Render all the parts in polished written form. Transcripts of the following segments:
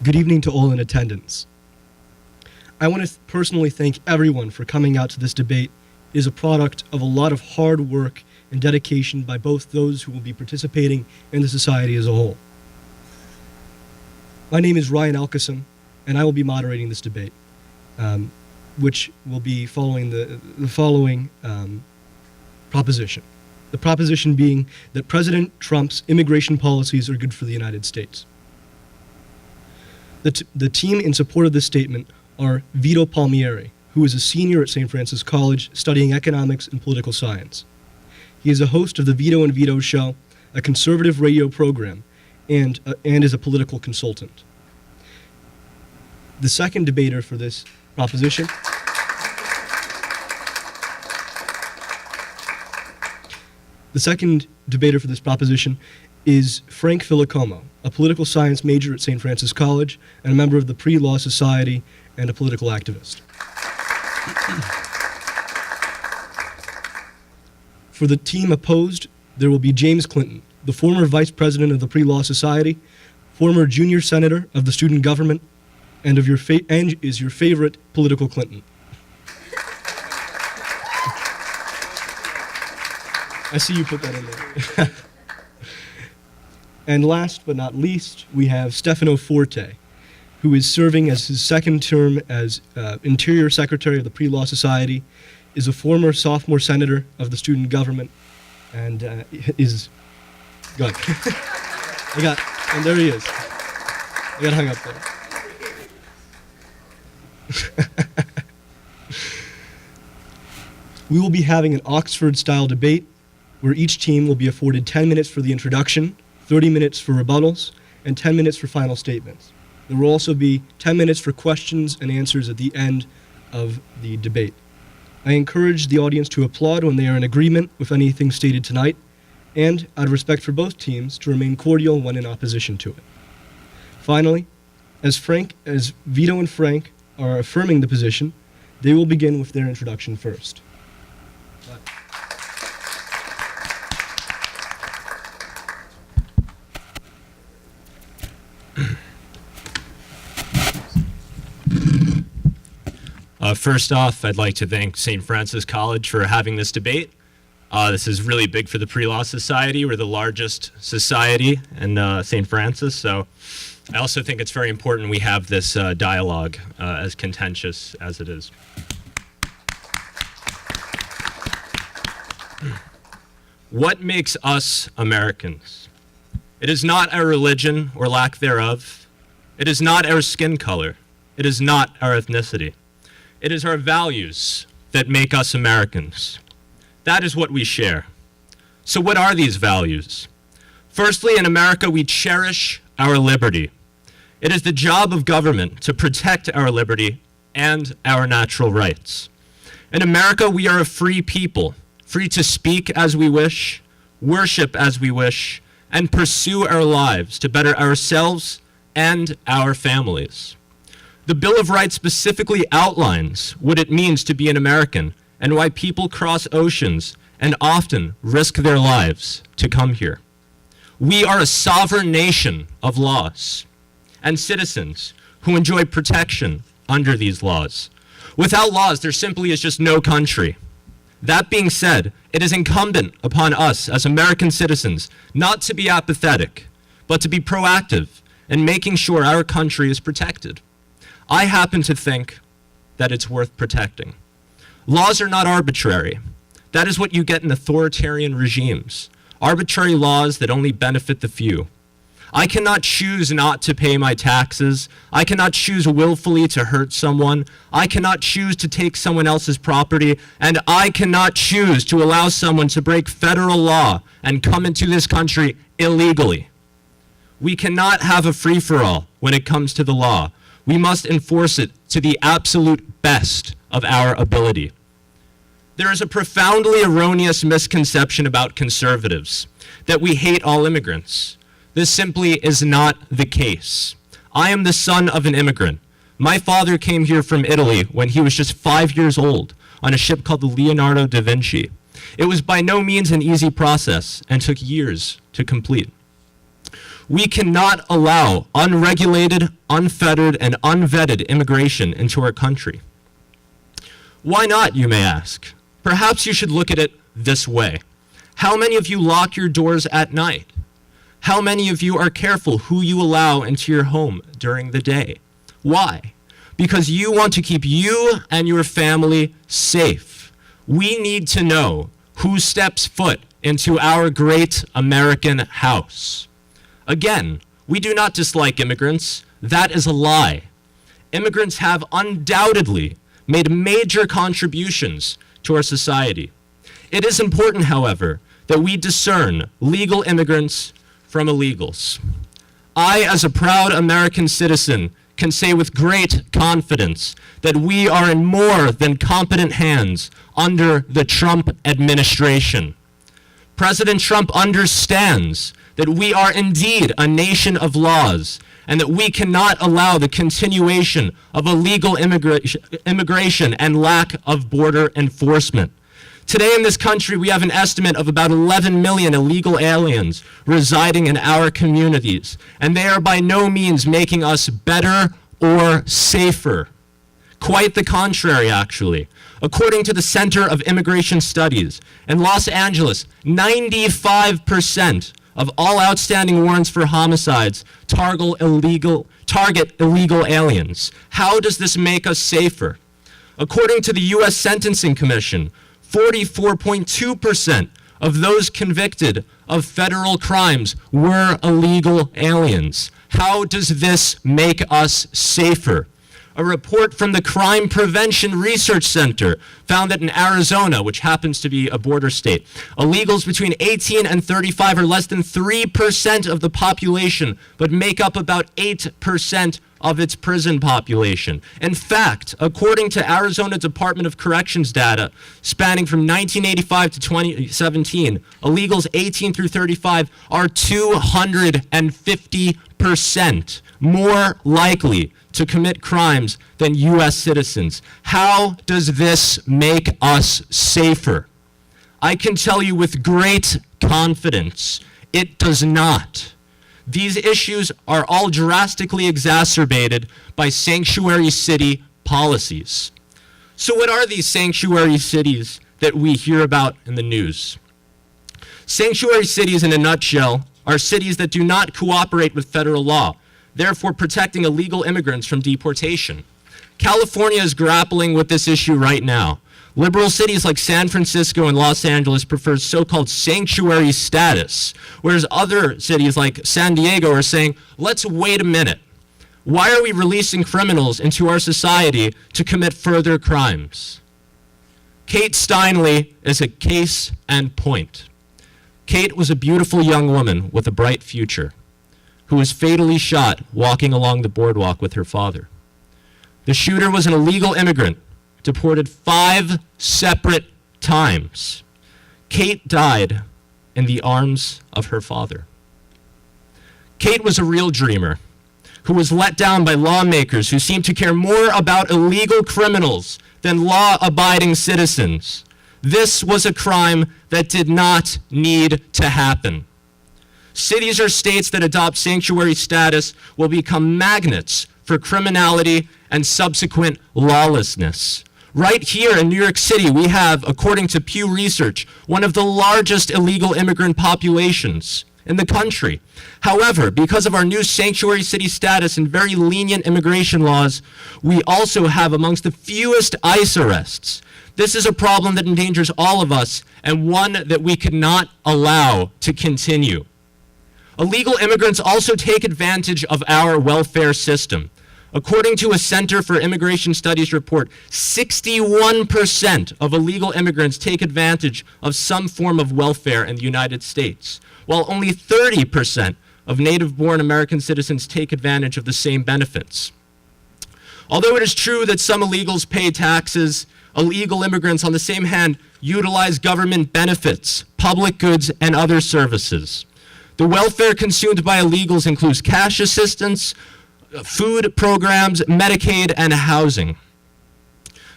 Good evening to all in attendance. I want to personally thank everyone for coming out to this debate. It is a product of a lot of hard work and dedication by both those who will be participating and the society as a whole. My name is Ryan Elkassem, and I will be moderating this debate, which will be following the following proposition. The proposition being that President Trump's immigration policies are good for the United States. The team in support of this statement are Vito Palmeri, who is a senior at St. Francis College studying economics and political science. He is a host of the Vito and Vito Show, a conservative radio program, and is a political consultant. The second debater for this proposition is Frank Filocomo, a political science major at St. Francis College and a member of the Pre-Law Society and a political activist. For the team opposed, there will be James Clinton, the former vice president of the Pre-Law Society, former junior senator of the student government, and is your favorite political Clinton. I see you put that in there. And last but not least, we have Stefano Forte, who is serving as his second term as Interior Secretary of the Pre-Law Society, is a former sophomore senator of the student government, and is... Good. And there he is. I got hung up there. We will be having an Oxford-style debate where each team will be afforded 10 minutes for the introduction, 30 minutes for rebuttals, and 10 minutes for final statements. There will also be 10 minutes for questions and answers at the end of the debate. I encourage the audience to applaud when they are in agreement with anything stated tonight, and, out of respect for both teams, to remain cordial when in opposition to it. Finally, as Vito and Frank are affirming the position, they will begin with their introduction first. First off, I'd like to thank St. Francis College for having this debate. This is really big for the Pre-Law Society. We're the largest society in St. Francis, so I also think it's very important we have this dialogue, as contentious as it is. What makes us Americans? It is not our religion or lack thereof. It is not our skin color. It is not our ethnicity. It is our values that make us Americans. That is what we share. So what are these values? Firstly, in America, we cherish our liberty. It is the job of government to protect our liberty and our natural rights. In America, we are a free people, free to speak as we wish, worship as we wish, and pursue our lives to better ourselves and our families. The Bill of Rights specifically outlines what it means to be an American and why people cross oceans and often risk their lives to come here. We are a sovereign nation of laws and citizens who enjoy protection under these laws. Without laws, there simply is just no country. That being said, it is incumbent upon us as American citizens not to be apathetic, but to be proactive in making sure our country is protected. I happen to think that it's worth protecting. Laws are not arbitrary. That is what you get in authoritarian regimes. Arbitrary laws that only benefit the few. I cannot choose not to pay my taxes. I cannot choose willfully to hurt someone. I cannot choose to take someone else's property. And I cannot choose to allow someone to break federal law and come into this country illegally. We cannot have a free-for-all when it comes to the law. We must enforce it to the absolute best of our ability. There is a profoundly erroneous misconception about conservatives, that we hate all immigrants. This simply is not the case. I am the son of an immigrant. My father came here from Italy when he was just 5 years old on a ship called the Leonardo da Vinci. It was by no means an easy process and took years to complete. We cannot allow unregulated, unfettered, and unvetted immigration into our country. Why not, you may ask? Perhaps you should look at it this way. How many of you lock your doors at night? How many of you are careful who you allow into your home during the day? Why? Because you want to keep you and your family safe. We need to know who steps foot into our great American house. Again, we do not dislike immigrants. That is a lie. Immigrants have undoubtedly made major contributions to our society. It is important, however, that we discern legal immigrants from illegals. I, as a proud American citizen, can say with great confidence that we are in more than competent hands under the Trump administration. President Trump understands that we are indeed a nation of laws and that we cannot allow the continuation of illegal immigration and lack of border enforcement. Today in this country, we have an estimate of about 11 million illegal aliens residing in our communities, and they are by no means making us better or safer. Quite the contrary, actually. According to the Center of Immigration Studies, in Los Angeles, 95% of all outstanding warrants for homicides target illegal aliens. How does this make us safer? According to the U.S. Sentencing Commission, 44.2% of those convicted of federal crimes were illegal aliens. How does this make us safer? A report from the Crime Prevention Research Center found that in Arizona, which happens to be a border state, illegals between 18 and 35 are less than 3% of the population, but make up about 8% of its prison population. In fact, according to Arizona Department of Corrections data, spanning from 1985 to 2017, illegals 18 through 35 are 250% more likely to commit crimes than U.S. citizens. How does this make us safer? I can tell you with great confidence, it does not. These issues are all drastically exacerbated by sanctuary city policies. So what are these sanctuary cities that we hear about in the news? Sanctuary cities, in a nutshell, are cities that do not cooperate with federal law, therefore protecting illegal immigrants from deportation. California is grappling with this issue right now. Liberal cities like San Francisco and Los Angeles prefer so-called sanctuary status, whereas other cities like San Diego are saying, let's wait a minute. Why are we releasing criminals into our society to commit further crimes? Kate Steinle is a case in point. Kate was a beautiful young woman with a bright future who was fatally shot walking along the boardwalk with her father. The shooter was an illegal immigrant, deported 5 separate times. Kate died in the arms of her father. Kate was a real dreamer who was let down by lawmakers who seemed to care more about illegal criminals than law-abiding citizens. This was a crime that did not need to happen. Cities or states that adopt sanctuary status will become magnets for criminality and subsequent lawlessness. Right here in New York City, we have, according to Pew Research, one of the largest illegal immigrant populations in the country. However, because of our new sanctuary city status and very lenient immigration laws, we also have amongst the fewest ICE arrests. This is a problem that endangers all of us and one that we could not allow to continue. Illegal immigrants also take advantage of our welfare system. According to a Center for Immigration Studies report, 61% of illegal immigrants take advantage of some form of welfare in the United States, while only 30% of native-born American citizens take advantage of the same benefits. Although it is true that some illegals pay taxes, illegal immigrants, on the same hand, utilize government benefits, public goods, and other services. The welfare consumed by illegals includes cash assistance, food programs, Medicaid, and housing.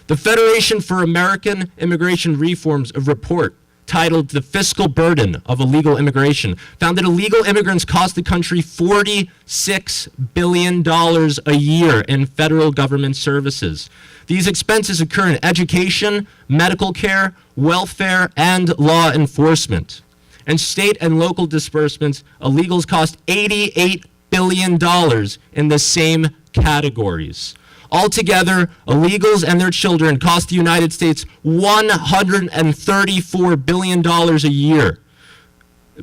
The Federation for American Immigration Reform's report titled The Fiscal Burden of Illegal Immigration, found that illegal immigrants cost the country $46 billion a year in federal government services. These expenses occur in education, medical care, welfare, and law enforcement. And state and local disbursements, illegals cost $88 billion in the same categories. Altogether, illegals and their children cost the United States $134 billion a year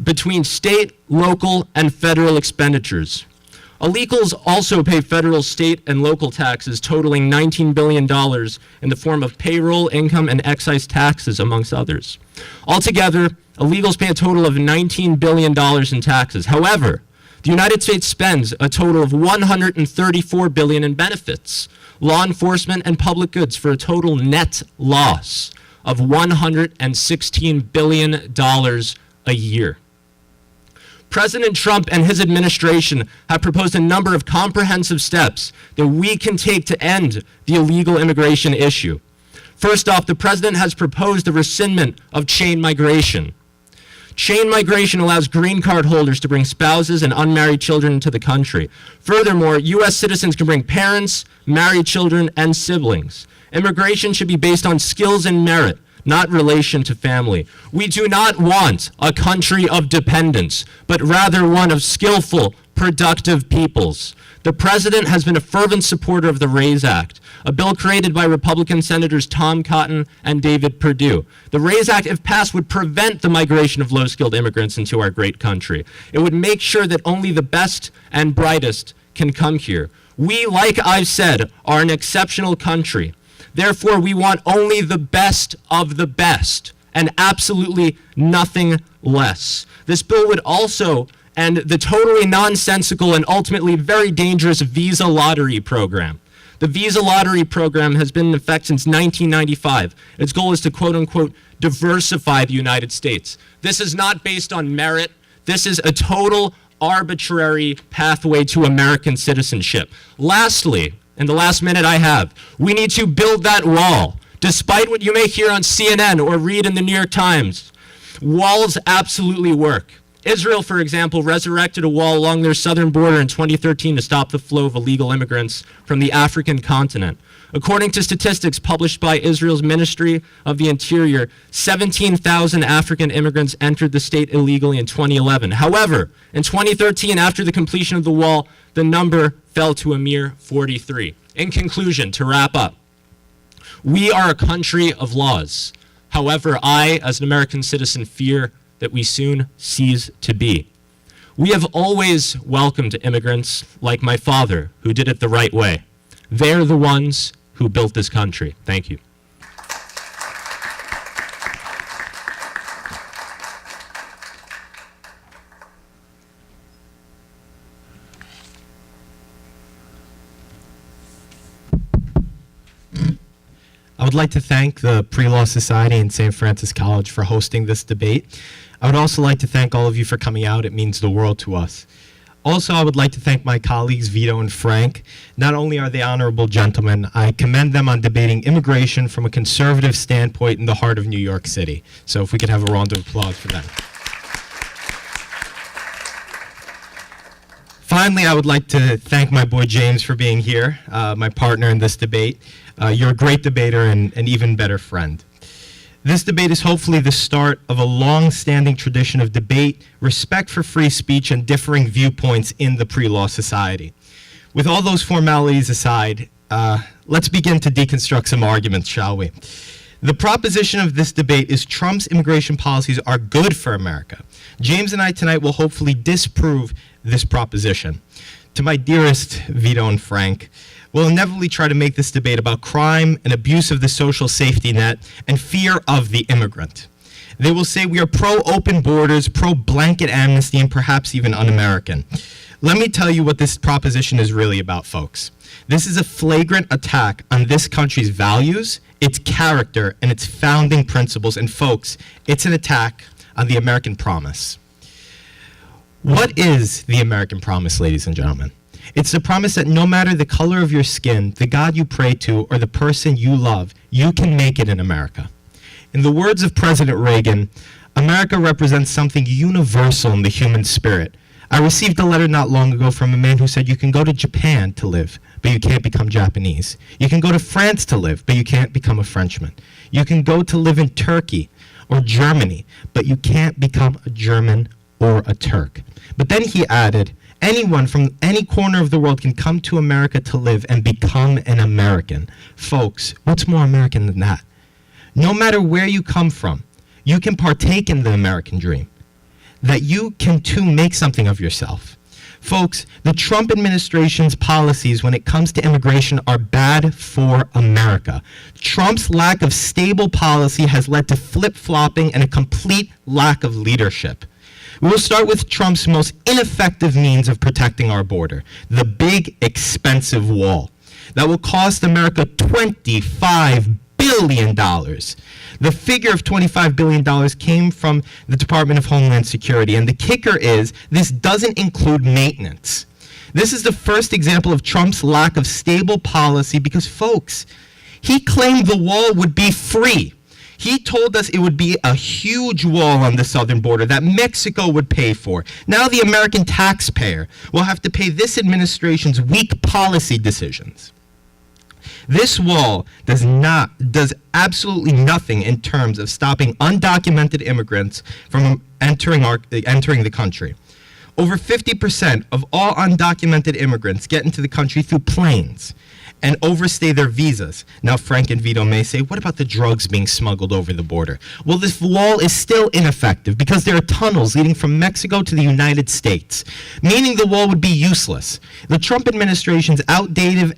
between state, local, and federal expenditures. Illegals also pay federal, state, and local taxes totaling $19 billion in the form of payroll, income, and excise taxes, amongst others. Altogether, illegals pay a total of $19 billion in taxes. However, the United States spends a total of $134 billion in benefits, law enforcement, and public goods for a total net loss of $116 billion a year. President Trump and his administration have proposed a number of comprehensive steps that we can take to end the illegal immigration issue. First off, the president has proposed the rescindment of chain migration. Chain migration allows green card holders to bring spouses and unmarried children into the country. Furthermore, U.S. citizens can bring parents, married children, and siblings. Immigration should be based on skills and merit, not relation to family. We do not want a country of dependents, but rather one of skillful, productive peoples. The president has been a fervent supporter of the RAISE Act, a bill created by Republican Senators Tom Cotton and David Perdue. The RAISE Act, if passed, would prevent the migration of low-skilled immigrants into our great country. It would make sure that only the best and brightest can come here. We, like I've said, are an exceptional country. Therefore, we want only the best of the best and absolutely nothing less. This bill would also end the totally nonsensical and ultimately very dangerous visa lottery program. The visa lottery program has been in effect since 1995. Its goal is to, quote unquote, diversify the United States. This is not based on merit. This is a total arbitrary pathway to American citizenship. Lastly, in the last minute I have, we need to build that wall. Despite what you may hear on CNN or read in the New York Times, walls absolutely work. Israel, for example, resurrected a wall along their southern border in 2013 to stop the flow of illegal immigrants from the African continent. According to statistics published by Israel's Ministry of the Interior, 17,000 African immigrants entered the state illegally in 2011. However, in 2013, after the completion of the wall, the number fell to a mere 43. In conclusion, to wrap up, we are a country of laws. However, I, as an American citizen, fear that we soon cease to be. We have always welcomed immigrants like my father, who did it the right way. They're the ones who built this country. Thank you. I would like to thank the Pre-Law Society and St. Francis College for hosting this debate. I would also like to thank all of you for coming out. It means the world to us. Also, I would like to thank my colleagues Vito and Frank. Not only are they honorable gentlemen, I commend them on debating immigration from a conservative standpoint in the heart of New York City. So if we could have a round of applause for them. Finally, I would like to thank my boy James for being here, my partner in this debate. You're a great debater and an even better friend. This debate is hopefully the start of a long-standing tradition of debate, respect for free speech, and differing viewpoints in the Pre-Law Society. With all those formalities aside, let's begin to deconstruct some arguments, shall we? The proposition of this debate is Trump's immigration policies are good for America. James and I tonight will hopefully disprove this proposition. To my dearest Vito and Frank, we'll inevitably try to make this debate about crime and abuse of the social safety net and fear of the immigrant. They will say we are pro-open borders, pro-blanket amnesty, and perhaps even un-American. Let me tell you what this proposition is really about, folks. This is a flagrant attack on this country's values, its character, and its founding principles. And folks, it's an attack on the American promise. What is the American promise, ladies and gentlemen? It's the promise that no matter the color of your skin, the God you pray to, or the person you love, you can make it in America. In the words of President Reagan, America represents something universal in the human spirit. I received a letter not long ago from a man who said you can go to Japan to live, but you can't become Japanese. You can go to France to live, but you can't become a Frenchman. You can go to live in Turkey or Germany, but you can't become a German or a Turk. But then he added, anyone from any corner of the world can come to America to live and become an American. Folks, what's more American than that? No matter where you come from, you can partake in the American dream, that you can too make something of yourself. Folks, the Trump administration's policies when it comes to immigration are bad for America. Trump's lack of stable policy has led to flip-flopping and a complete lack of leadership. We will start with Trump's most ineffective means of protecting our border, the big, expensive wall that will cost America $25 billion. The figure of $25 billion came from the Department of Homeland Security, and the kicker is this doesn't include maintenance. This is the first example of Trump's lack of stable policy because, folks, he claimed the wall would be free. He told us it would be a huge wall on the southern border that Mexico would pay for. Now the American taxpayer will have to pay this administration's weak policy decisions. This wall does absolutely nothing in terms of stopping undocumented immigrants from entering the country. Over 50% of all undocumented immigrants get into the country through planes and overstay their visas. Now, Frank and Vito may say, what about the drugs being smuggled over the border? Well, this wall is still ineffective because there are tunnels leading from Mexico to the United States, meaning the wall would be useless. The Trump administration's outdated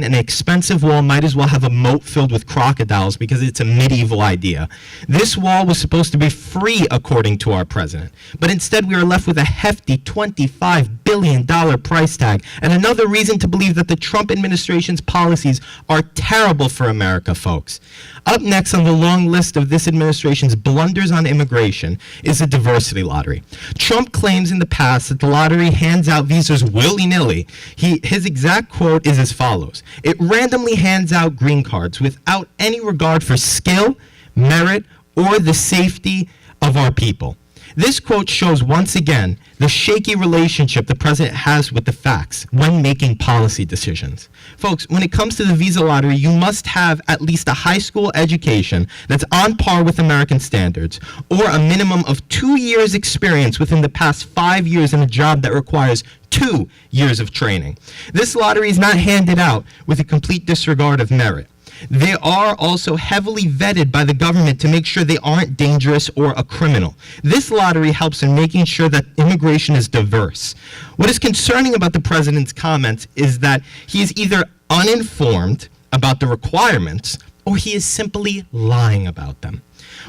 and expensive wall might as well have a moat filled with crocodiles because it's a medieval idea. This wall was supposed to be free, according to our president, but instead we are left with a hefty $25 billion price tag, and another reason to believe that the Trump administration's policies are terrible for America, folks. Up next on the long list of this administration's blunders on immigration is the diversity lottery. Trump claims in the past that the lottery hands out visas willy-nilly. His exact quote is as follows: "It randomly hands out green cards without any regard for skill, merit, or the safety of our people." This quote shows once again the shaky relationship the president has with the facts when making policy decisions. Folks, when it comes to the visa lottery, you must have at least a high school education that's on par with American standards, or a minimum of 2 years experience within the past 5 years in a job that requires 2 years of training. This lottery is not handed out with a complete disregard of merit. They are also heavily vetted by the government to make sure they aren't dangerous or a criminal. This lottery helps in making sure that immigration is diverse. What is concerning about the president's comments is that he is either uninformed about the requirements or he is simply lying about them.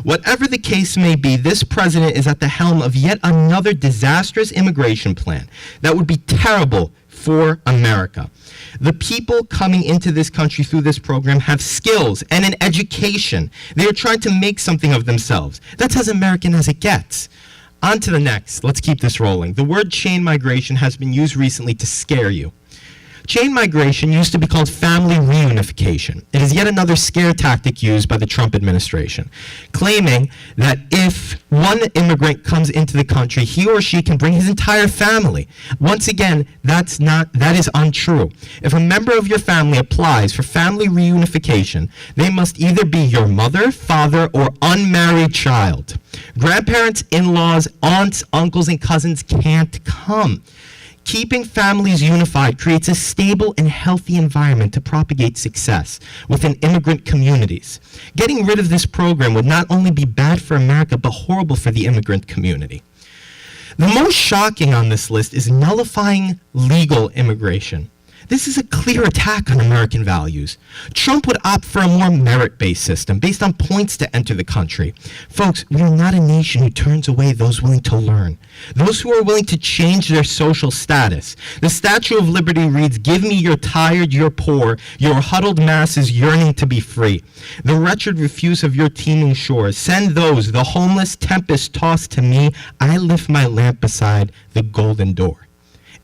Whatever the case may be, this president is at the helm of yet another disastrous immigration plan that would be terrible for America. The people coming into this country through this program have skills and an education. They are trying to make something of themselves. That's as American as it gets. On to the next. Let's keep this rolling. The word chain migration has been used recently to scare you. Chain migration used to be called family reunification. It is yet another scare tactic used by the Trump administration, claiming that if one immigrant comes into the country, he or she can bring his entire family. Once again, that is untrue. If a member of your family applies for family reunification, they must either be your mother, father, or unmarried child. Grandparents, in-laws, aunts, uncles, and cousins can't come. Keeping families unified creates a stable and healthy environment to propagate success within immigrant communities. Getting rid of this program would not only be bad for America, but horrible for the immigrant community. The most shocking on this list is nullifying legal immigration. This is a clear attack on American values. Trump would opt for a more merit-based system based on points to enter the country. Folks, we are not a nation who turns away those willing to learn, those who are willing to change their social status. The Statue of Liberty reads, "Give me your tired, your poor, your huddled masses yearning to be free. The wretched refuse of your teeming shores. Send those, the homeless tempest tossed to me. I lift my lamp beside the golden door."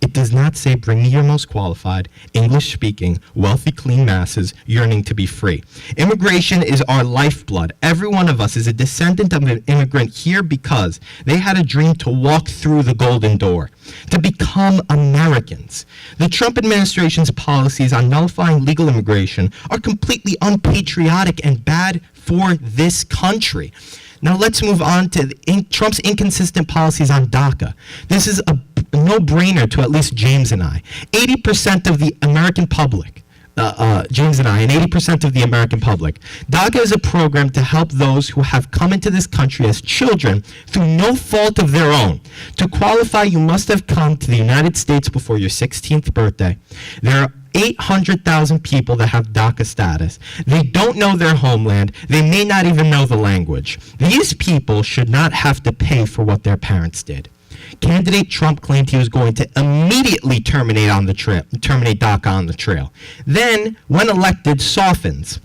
It does not say bring me your most qualified, English-speaking, wealthy, clean masses yearning to be free. Immigration is our lifeblood. Every one of us is a descendant of an immigrant here because they had a dream to walk through the golden door, to become Americans. The Trump administration's policies on nullifying legal immigration are completely unpatriotic and bad for this country. Now let's move on to Trump's inconsistent policies on DACA. This is a no-brainer to at least James and I. 80% of the American public, James and I, and 80% of the American public, DACA is a program to help those who have come into this country as children through no fault of their own. To qualify, you must have come to the United States before your 16th birthday. There are 800,000 people that have DACA status. They don't know their homeland. They may not even know the language. These people should not have to pay for what their parents did. Candidate Trump claimed he was going to immediately terminate DACA on the trail. Then, when elected, softens,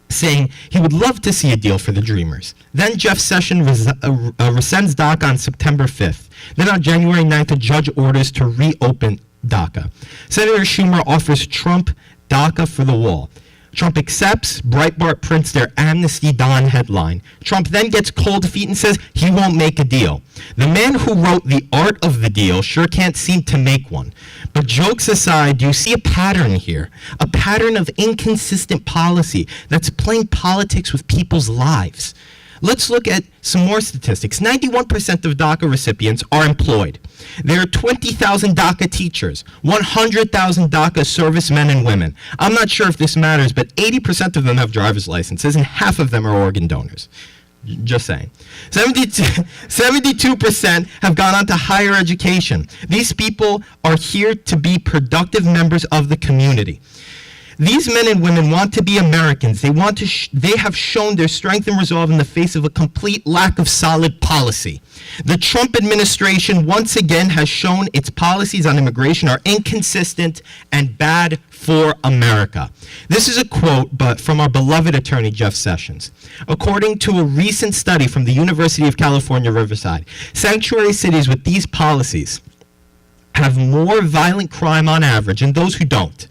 saying he would love to see a deal for the Dreamers. Then Jeff Sessions rescinds DACA on September 5th. Then on January 9th, a judge orders to reopen DACA. Senator Schumer offers Trump DACA for the wall. Trump accepts. Breitbart prints their Amnesty Dawn headline. Trump then gets cold feet and says he won't make a deal. The man who wrote The Art of the Deal sure can't seem to make one. But jokes aside, do you see a pattern here? A pattern of inconsistent policy that's playing politics with people's lives. Let's look at some more statistics. 91% of DACA recipients are employed. There are 20,000 DACA teachers, 100,000 DACA servicemen and women. I'm not sure if this matters, but 80% of them have driver's licenses and half of them are organ donors. Just saying. 72% have gone on to higher education. These people are here to be productive members of the community. These men and women want to be Americans. They have shown their strength and resolve in the face of a complete lack of solid policy. The Trump administration once again has shown its policies on immigration are inconsistent and bad for America. This is a quote from our beloved attorney, Jeff Sessions. According to a recent study from the University of California, Riverside, sanctuary cities with these policies have more violent crime on average than those who don't.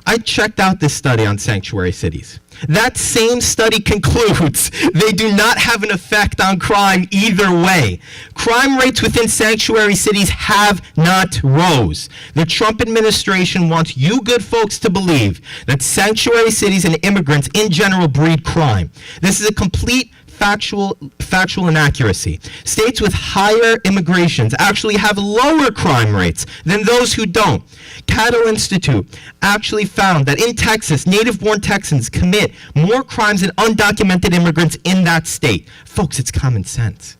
I checked out this study on sanctuary cities. That same study concludes they do not have an effect on crime either way. Crime rates within sanctuary cities have not rose. The Trump administration wants you good folks to believe that sanctuary cities and immigrants in general breed crime. This is a complete factual inaccuracy. States with higher immigrations actually have lower crime rates than those who don't. Cato Institute actually found that in Texas, native-born Texans commit more crimes than undocumented immigrants in that state. Folks, it's common sense.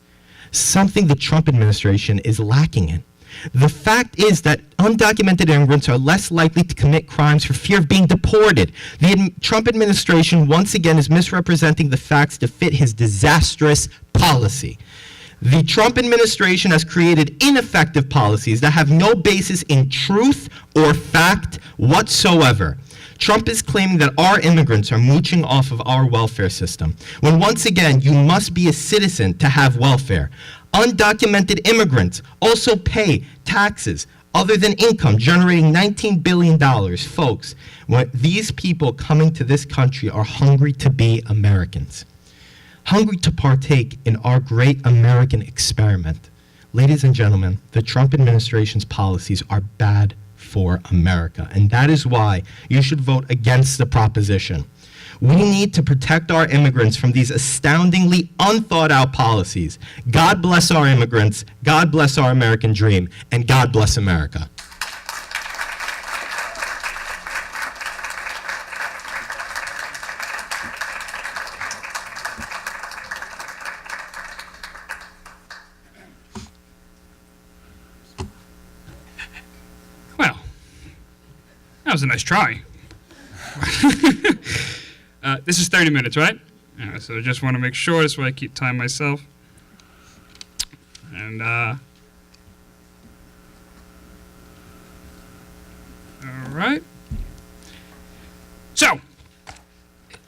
Something the Trump administration is lacking in. The fact is that undocumented immigrants are less likely to commit crimes for fear of being deported. The Trump administration once again is misrepresenting the facts to fit his disastrous policy. The Trump administration has created ineffective policies that have no basis in truth or fact whatsoever. Trump is claiming that our immigrants are mooching off of our welfare system, when once again, you must be a citizen to have welfare. Undocumented immigrants also pay taxes other than income, generating $19 billion. Folks, these people coming to this country are hungry to be Americans, hungry to partake in our great American experiment. Ladies and gentlemen, the Trump administration's policies are bad for America, and that is why you should vote against the proposition. We need to protect our immigrants from these astoundingly unthought out policies. God bless our immigrants, God bless our American dream, and God bless America. Well, that was a nice try. This is 30 minutes, right? Yeah, so I just want to make sure, that's why I keep time myself. And, all right. So,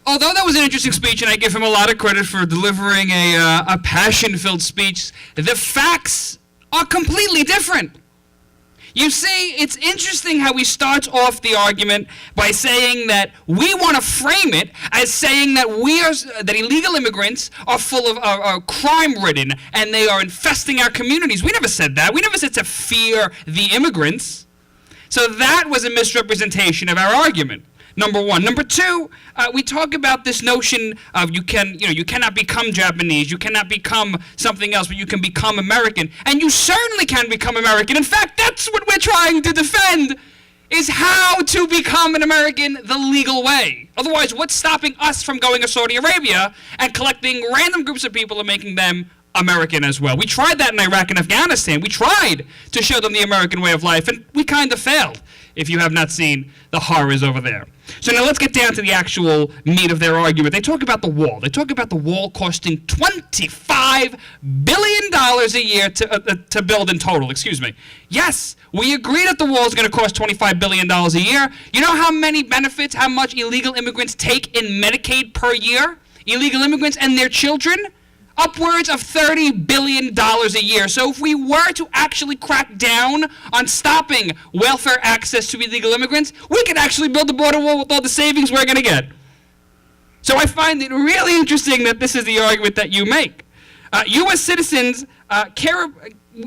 although that was an interesting speech, and I give him a lot of credit for delivering a passion-filled speech, the facts are completely different. You see, it's interesting how he starts off the argument by saying that we want to frame it as saying that that illegal immigrants are full of are crime-ridden and they are infesting our communities. We never said that. We never said to fear the immigrants. So that was a misrepresentation of our argument. Number one. Number two, we talk about this notion of you cannot become Japanese, you cannot become something else, but you can become American. And you certainly can become American. In fact, that's what we're trying to defend, is how to become an American the legal way. Otherwise, what's stopping us from going to Saudi Arabia and collecting random groups of people and making them American as well? We tried that in Iraq and Afghanistan. We tried to show them the American way of life, and we kind of failed, if you have not seen the horrors over there. So now let's get down to the actual meat of their argument. They talk about the wall. They talk about the wall costing $25 billion a year to build in total. Excuse me. Yes, we agree that the wall is going to cost $25 billion a year. You know how many benefits, how much illegal immigrants take in Medicaid per year? Illegal immigrants and their children? Upwards of $30 billion a year. So if we were to actually crack down on stopping welfare access to illegal immigrants, we could actually build the border wall with all the savings we're going to get. So I find it really interesting that this is the argument that you make. U.S. citizens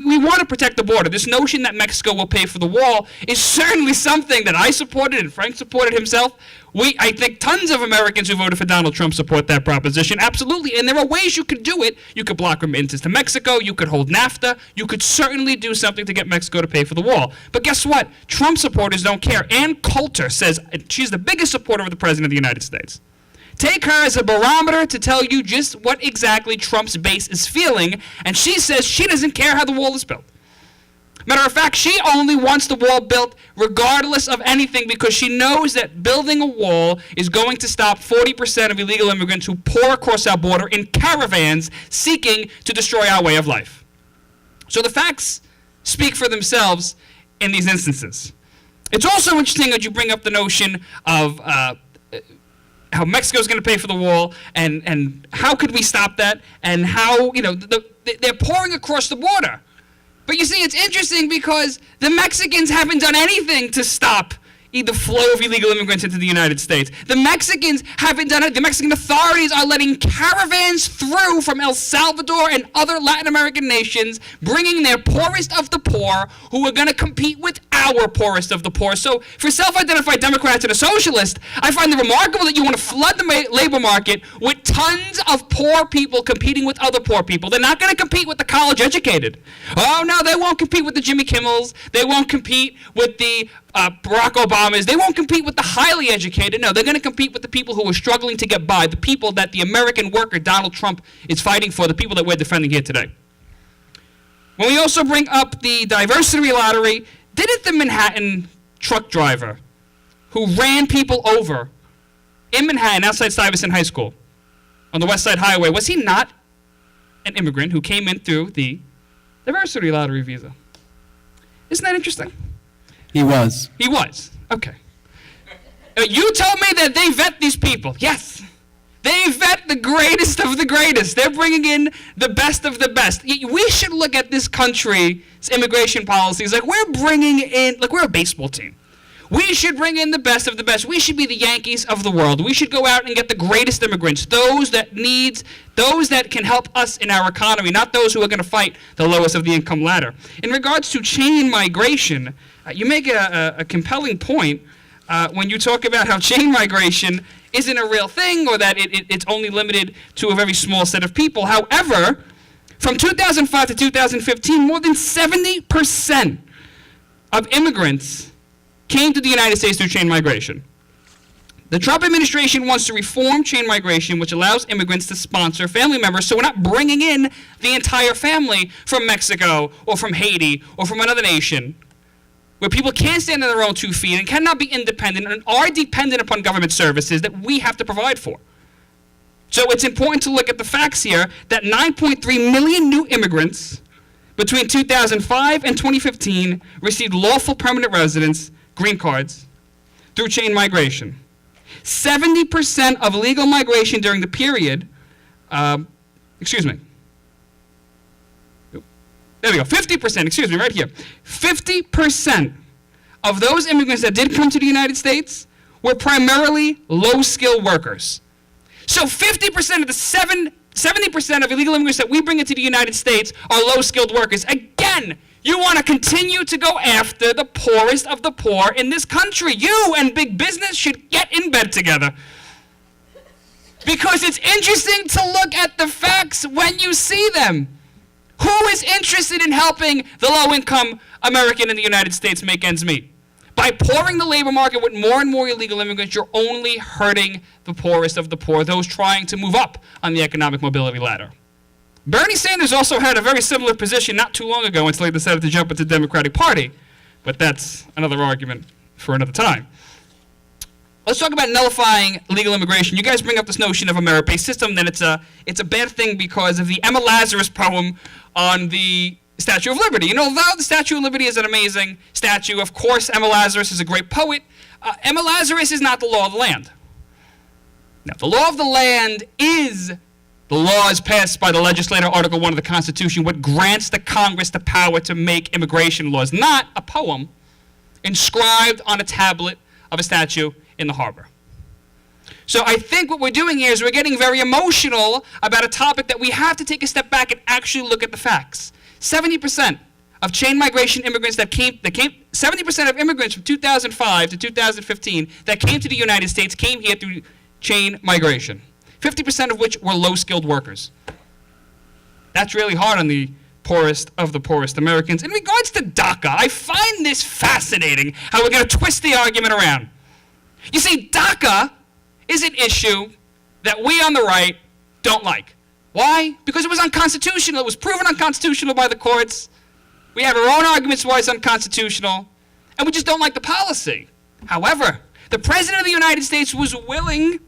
we want to protect the border. This notion that Mexico will pay for the wall is certainly something that I supported and Frank supported himself. I think tons of Americans who voted for Donald Trump support that proposition, absolutely. And there are ways you could do it. You could block remittances to Mexico. You could hold NAFTA. You could certainly do something to get Mexico to pay for the wall. But guess what? Trump supporters don't care. Ann Coulter says she's the biggest supporter of the President of the United States. Take her as a barometer to tell you just what exactly Trump's base is feeling, and she says she doesn't care how the wall is built. Matter of fact, she only wants the wall built regardless of anything because she knows that building a wall is going to stop 40% of illegal immigrants who pour across our border in caravans seeking to destroy our way of life. So the facts speak for themselves in these instances. It's also interesting that you bring up the notion of how Mexico's going to pay for the wall, and how could we stop that, and how, they're pouring across the border. But you see, it's interesting because the Mexicans haven't done anything to stop the flow of illegal immigrants into the United States. The Mexicans haven't done it. The Mexican authorities are letting caravans through from El Salvador and other Latin American nations, bringing their poorest of the poor, who are going to compete with our poorest of the poor. So for self-identified Democrats and a socialist, I find it remarkable that you want to flood the labor market with tons of poor people competing with other poor people. They're not going to compete with the college-educated. Oh, no, they won't compete with the Jimmy Kimmels. They won't compete with the Barack Obamas. They won't compete with the highly educated. No, they're going to compete with the people who are struggling to get by, the people that the American worker, Donald Trump, is fighting for, the people that we're defending here today. When we also bring up the diversity lottery, didn't the Manhattan truck driver who ran people over in Manhattan outside Stuyvesant High School on the West Side Highway, was he not an immigrant who came in through the diversity lottery visa? Isn't that interesting? He was. He was. Okay. You told me that they vet these people. Yes. They vet the greatest of the greatest. They're bringing in the best of the best. We should look at this country's immigration policies like we're bringing in, like we're a baseball team. We should bring in the best of the best. We should be the Yankees of the world. We should go out and get the greatest immigrants, those that can help us in our economy, not those who are going to fight the lowest of the income ladder. In regards to chain migration, you make a compelling point when you talk about how chain migration isn't a real thing, or that it's only limited to a very small set of people. However, from 2005 to 2015, more than 70% of immigrants came to the United States through chain migration. The Trump administration wants to reform chain migration, which allows immigrants to sponsor family members, so we're not bringing in the entire family from Mexico or from Haiti or from another nation, where people can't stand on their own 2 feet and cannot be independent and are dependent upon government services that we have to provide for. So it's important to look at the facts here that 9.3 million new immigrants between 2005 and 2015 received lawful permanent residence, green cards, through chain migration. 70% of illegal migration during the period, there we go, 50%, excuse me, right here. 50% of those immigrants that did come to the United States were primarily low-skilled workers. So 50% of the 70% of illegal immigrants that we bring into the United States are low-skilled workers. Again, you want to continue to go after the poorest of the poor in this country. You and big business should get in bed together. Because it's interesting to look at the facts when you see them. Who is interested in helping the low-income American in the United States make ends meet? By pouring the labor market with more and more illegal immigrants, you're only hurting the poorest of the poor, those trying to move up on the economic mobility ladder. Bernie Sanders also had a very similar position not too long ago until he decided to jump into the Democratic Party. But that's another argument for another time. Let's talk about nullifying legal immigration. You guys bring up this notion of a merit-based system, then it's a bad thing because of the Emma Lazarus poem on the Statue of Liberty. You know, although the Statue of Liberty is an amazing statue, of course Emma Lazarus is a great poet. Emma Lazarus is not the law of the land. Now, the law of the land is the laws passed by the legislator, Article 1 of the Constitution, what grants the Congress the power to make immigration laws, not a poem inscribed on a tablet of a statue in the harbor. So I think what we're doing here is we're getting very emotional about a topic that we have to take a step back and actually look at the facts. 70% of chain migration immigrants 70% of immigrants from 2005 to 2015 that came to the United States came here through chain migration. 50% of which were low-skilled workers. That's really hard on the poorest of the poorest Americans. In regards to DACA, I find this fascinating, how we're going to twist the argument around. You see, DACA is an issue that we on the right don't like. Why? Because it was unconstitutional. It was proven unconstitutional by the courts. We have our own arguments why it's unconstitutional, and we just don't like the policy. However, the President of the United States was willing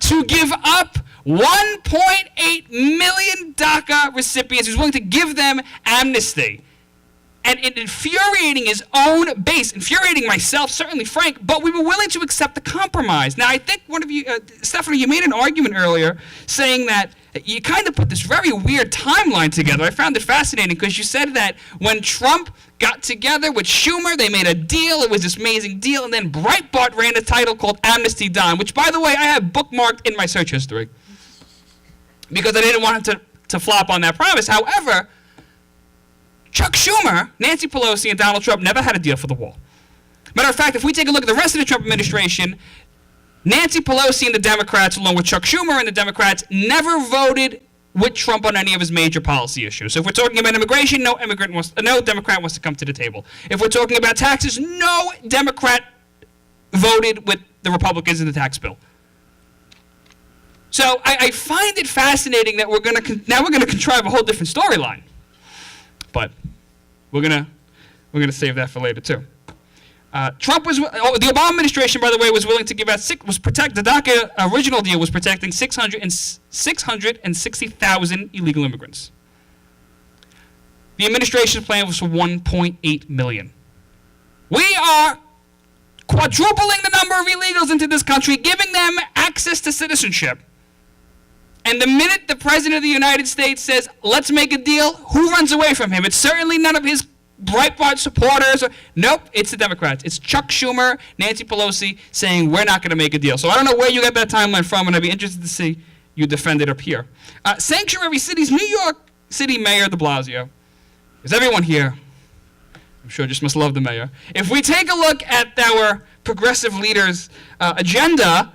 to give up 1.8 million DACA recipients. He was willing to give them amnesty. And it infuriating his own base, infuriating myself, certainly Frank, but we were willing to accept the compromise. Now, I think one of you, Stefano, you made an argument earlier saying that you kind of put this very weird timeline together. I found it fascinating because you said that when Trump got together with Schumer, they made a deal. It was this amazing deal. And then Breitbart ran a title called Amnesty Don, which, by the way, I have bookmarked in my search history because I didn't want him to flop on that promise. However, Chuck Schumer, Nancy Pelosi, and Donald Trump never had a deal for the wall. Matter of fact, if we take a look at the rest of the Trump administration, Nancy Pelosi and the Democrats, along with Chuck Schumer and the Democrats, never voted with Trump on any of his major policy issues. So if we're talking about immigration, no Democrat wants to come to the table. If we're talking about taxes, no Democrat voted with the Republicans in the tax bill. So I find it fascinating that we're going to contrive a whole different storyline. But we're gonna save that for later too. The Obama administration, by the way, was willing to give out the DACA original deal was protecting 660,000 illegal immigrants. The administration's plan was for 1.8 million. We are quadrupling the number of illegals into this country, giving them access to citizenship. And the minute the President of the United States says, let's make a deal, who runs away from him? It's certainly none of his Breitbart supporters. Nope, it's the Democrats. It's Chuck Schumer, Nancy Pelosi saying we're not going to make a deal. So I don't know where you got that timeline from, and I'd be interested to see you defend it up here. Sanctuary cities, New York City Mayor de Blasio. Is everyone here? I'm sure just must love the mayor. If we take a look at our progressive leaders' agenda,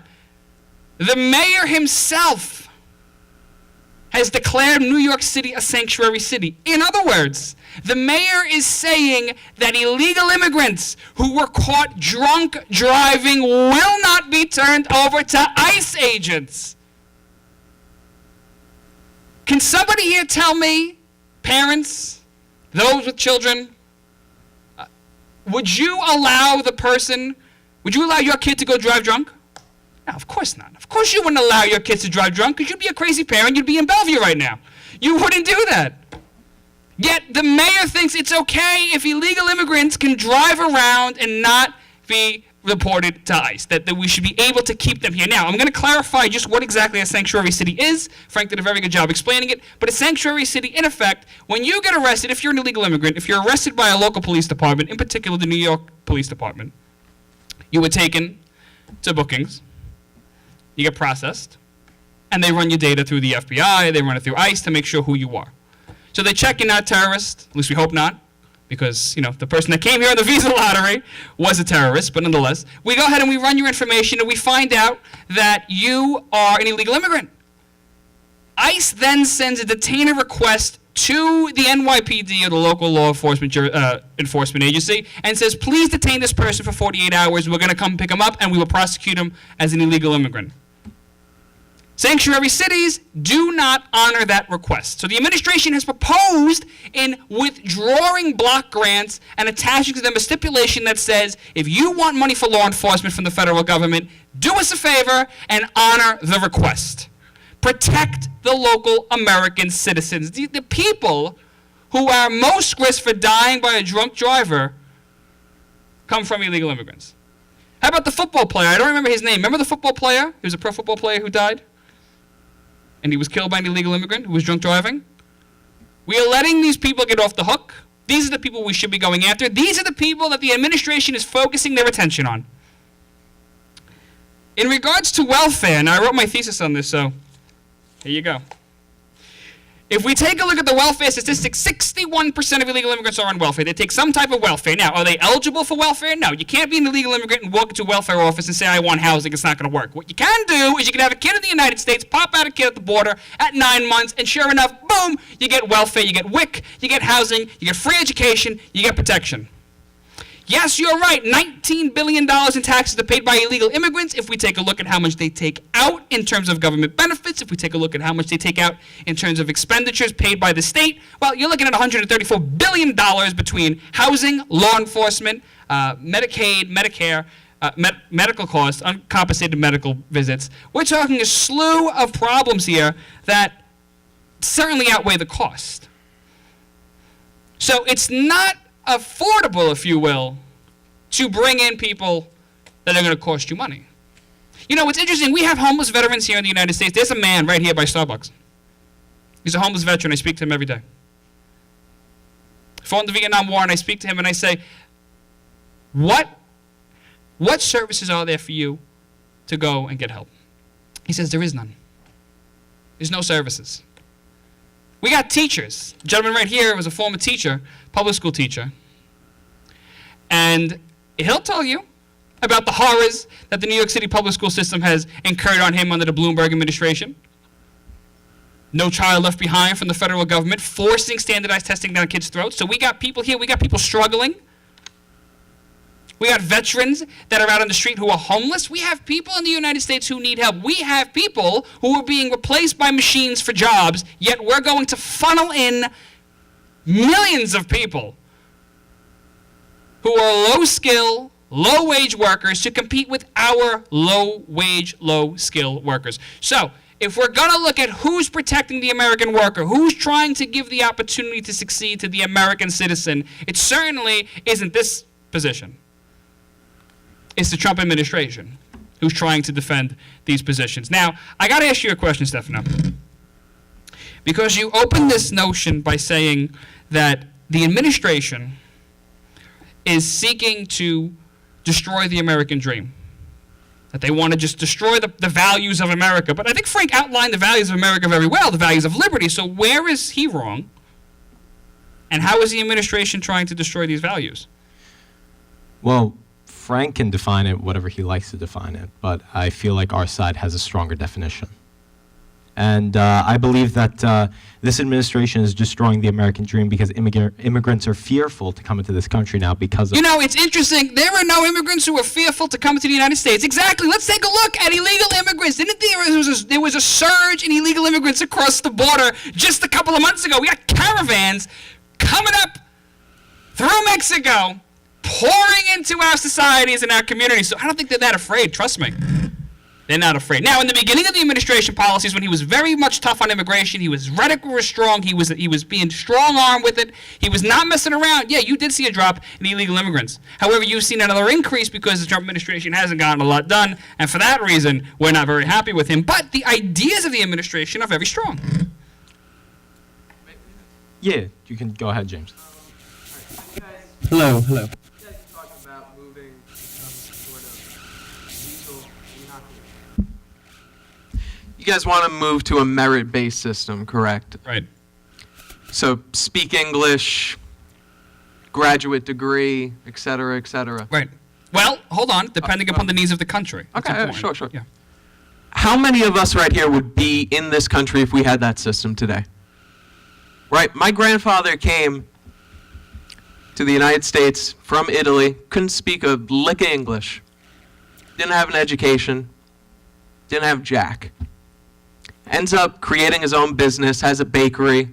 the mayor himself has declared New York City a sanctuary city. In other words, the mayor is saying that illegal immigrants who were caught drunk driving will not be turned over to ICE agents. Can somebody here tell me, parents, those with children, would you allow your kid to go drive drunk? No, of course not. Of course you wouldn't allow your kids to drive drunk because you'd be a crazy parent. You'd be in Bellevue right now. You wouldn't do that. Yet the mayor thinks it's okay if illegal immigrants can drive around and not be reported to ICE, that we should be able to keep them here. Now, I'm going to clarify just what exactly a sanctuary city is. Frank did a very good job explaining it. But a sanctuary city, in effect, when you get arrested, if you're an illegal immigrant, if you're arrested by a local police department, in particular the New York Police Department, you were taken to bookings, you get processed, and they run your data through the FBI, they run it through ICE to make sure who you are. So they check you're not a terrorist, at least we hope not, because, the person that came here on the visa lottery was a terrorist, but nonetheless, we go ahead and we run your information and we find out that you are an illegal immigrant. ICE then sends a detainer request to the NYPD or the local law enforcement agency and says, please detain this person for 48 hours. We're going to come pick him up and we will prosecute him as an illegal immigrant. Sanctuary cities do not honor that request. So the administration has proposed in withdrawing block grants and attaching to them a stipulation that says, if you want money for law enforcement from the federal government, do us a favor and honor the request. Protect the local American citizens. The people who are most risk for dying by a drunk driver come from illegal immigrants. How about the football player? I don't remember his name. Remember the football player? He was a pro football player who died? And he was killed by an illegal immigrant who was drunk driving? We are letting these people get off the hook. These are the people we should be going after. These are the people that the administration is focusing their attention on. In regards to welfare, now I wrote my thesis on this, so here you go. If we take a look at the welfare statistics, 61% of illegal immigrants are on welfare. They take some type of welfare. Now, are they eligible for welfare? No. You can't be an illegal immigrant and walk into a welfare office and say, I want housing. It's not going to work. What you can do is you can have a kid in the United States, pop out a kid at the border at 9 months, and sure enough, boom, you get welfare, you get WIC, you get housing, you get free education, you get protection. Yes, you're right. $19 billion in taxes are paid by illegal immigrants. If we take a look at how much they take out in terms of government benefits, if we take a look at how much they take out in terms of expenditures paid by the state, well, you're looking at $134 billion between housing, law enforcement, Medicaid, Medicare, medical costs, uncompensated medical visits. We're talking a slew of problems here that certainly outweigh the cost. So it's not affordable, if you will, to bring in people that are going to cost you money. It's interesting. We have homeless veterans here in the United States. There's a man right here by Starbucks. He's a homeless veteran. I speak to him every day. Fought in the Vietnam War, and I speak to him and I say, what services are there for you to go and get help? He says, there is none. There's no services. We got teachers. The gentleman right here was a former teacher, public school teacher. And he'll tell you about the horrors that the New York City public school system has incurred on him under the Bloomberg administration. No child left behind from the federal government, forcing standardized testing down kids' throats. So we got people here, we got people struggling. We got veterans that are out on the street who are homeless. We have people in the United States who need help. We have people who are being replaced by machines for jobs, yet we're going to funnel in millions of people who are low-skill, low-wage workers to compete with our low-wage, low-skill workers. So if we're going to look at who's protecting the American worker, who's trying to give the opportunity to succeed to the American citizen, it certainly isn't this position. It's the Trump administration who's trying to defend these positions. Now, I got to ask you a question, Stefano. Because you opened this notion by saying that the administration is seeking to destroy the American dream. That they want to just destroy the values of America. But I think Frank outlined the values of America very well, the values of liberty. So where is he wrong? And how is the administration trying to destroy these values? Well, Frank can define it whatever he likes to define it, but I feel like our side has a stronger definition. And I believe that this administration is destroying the American dream because immigrants are fearful to come into this country now because of... it's interesting. There are no immigrants who are fearful to come into the United States. Exactly. Let's take a look at illegal immigrants. There was a surge in illegal immigrants across the border just a couple of months ago. We got caravans coming up through Mexico, pouring into our societies and our communities. So I don't think they're that afraid, trust me. They're not afraid. Now, in the beginning of the administration policies, when he was very much tough on immigration, his rhetoric was strong. He was being strong-armed with it. He was not messing around. Yeah, you did see a drop in illegal immigrants. However, you've seen another increase because the Trump administration hasn't gotten a lot done, and for that reason, we're not very happy with him. But the ideas of the administration are very strong. Yeah, you can go ahead, James. Hello. You guys want to move to a merit-based system, correct? Right. So speak English, graduate degree, et cetera, et cetera. Right. Well, hold on. Depending upon the needs of the country. That's Okay, important. sure. Yeah. How many of us right here would be in this country if we had that system today? Right? My grandfather came to the United States from Italy, couldn't speak a lick of English, didn't have an education, didn't have jack. Ends up creating his own business, has a bakery,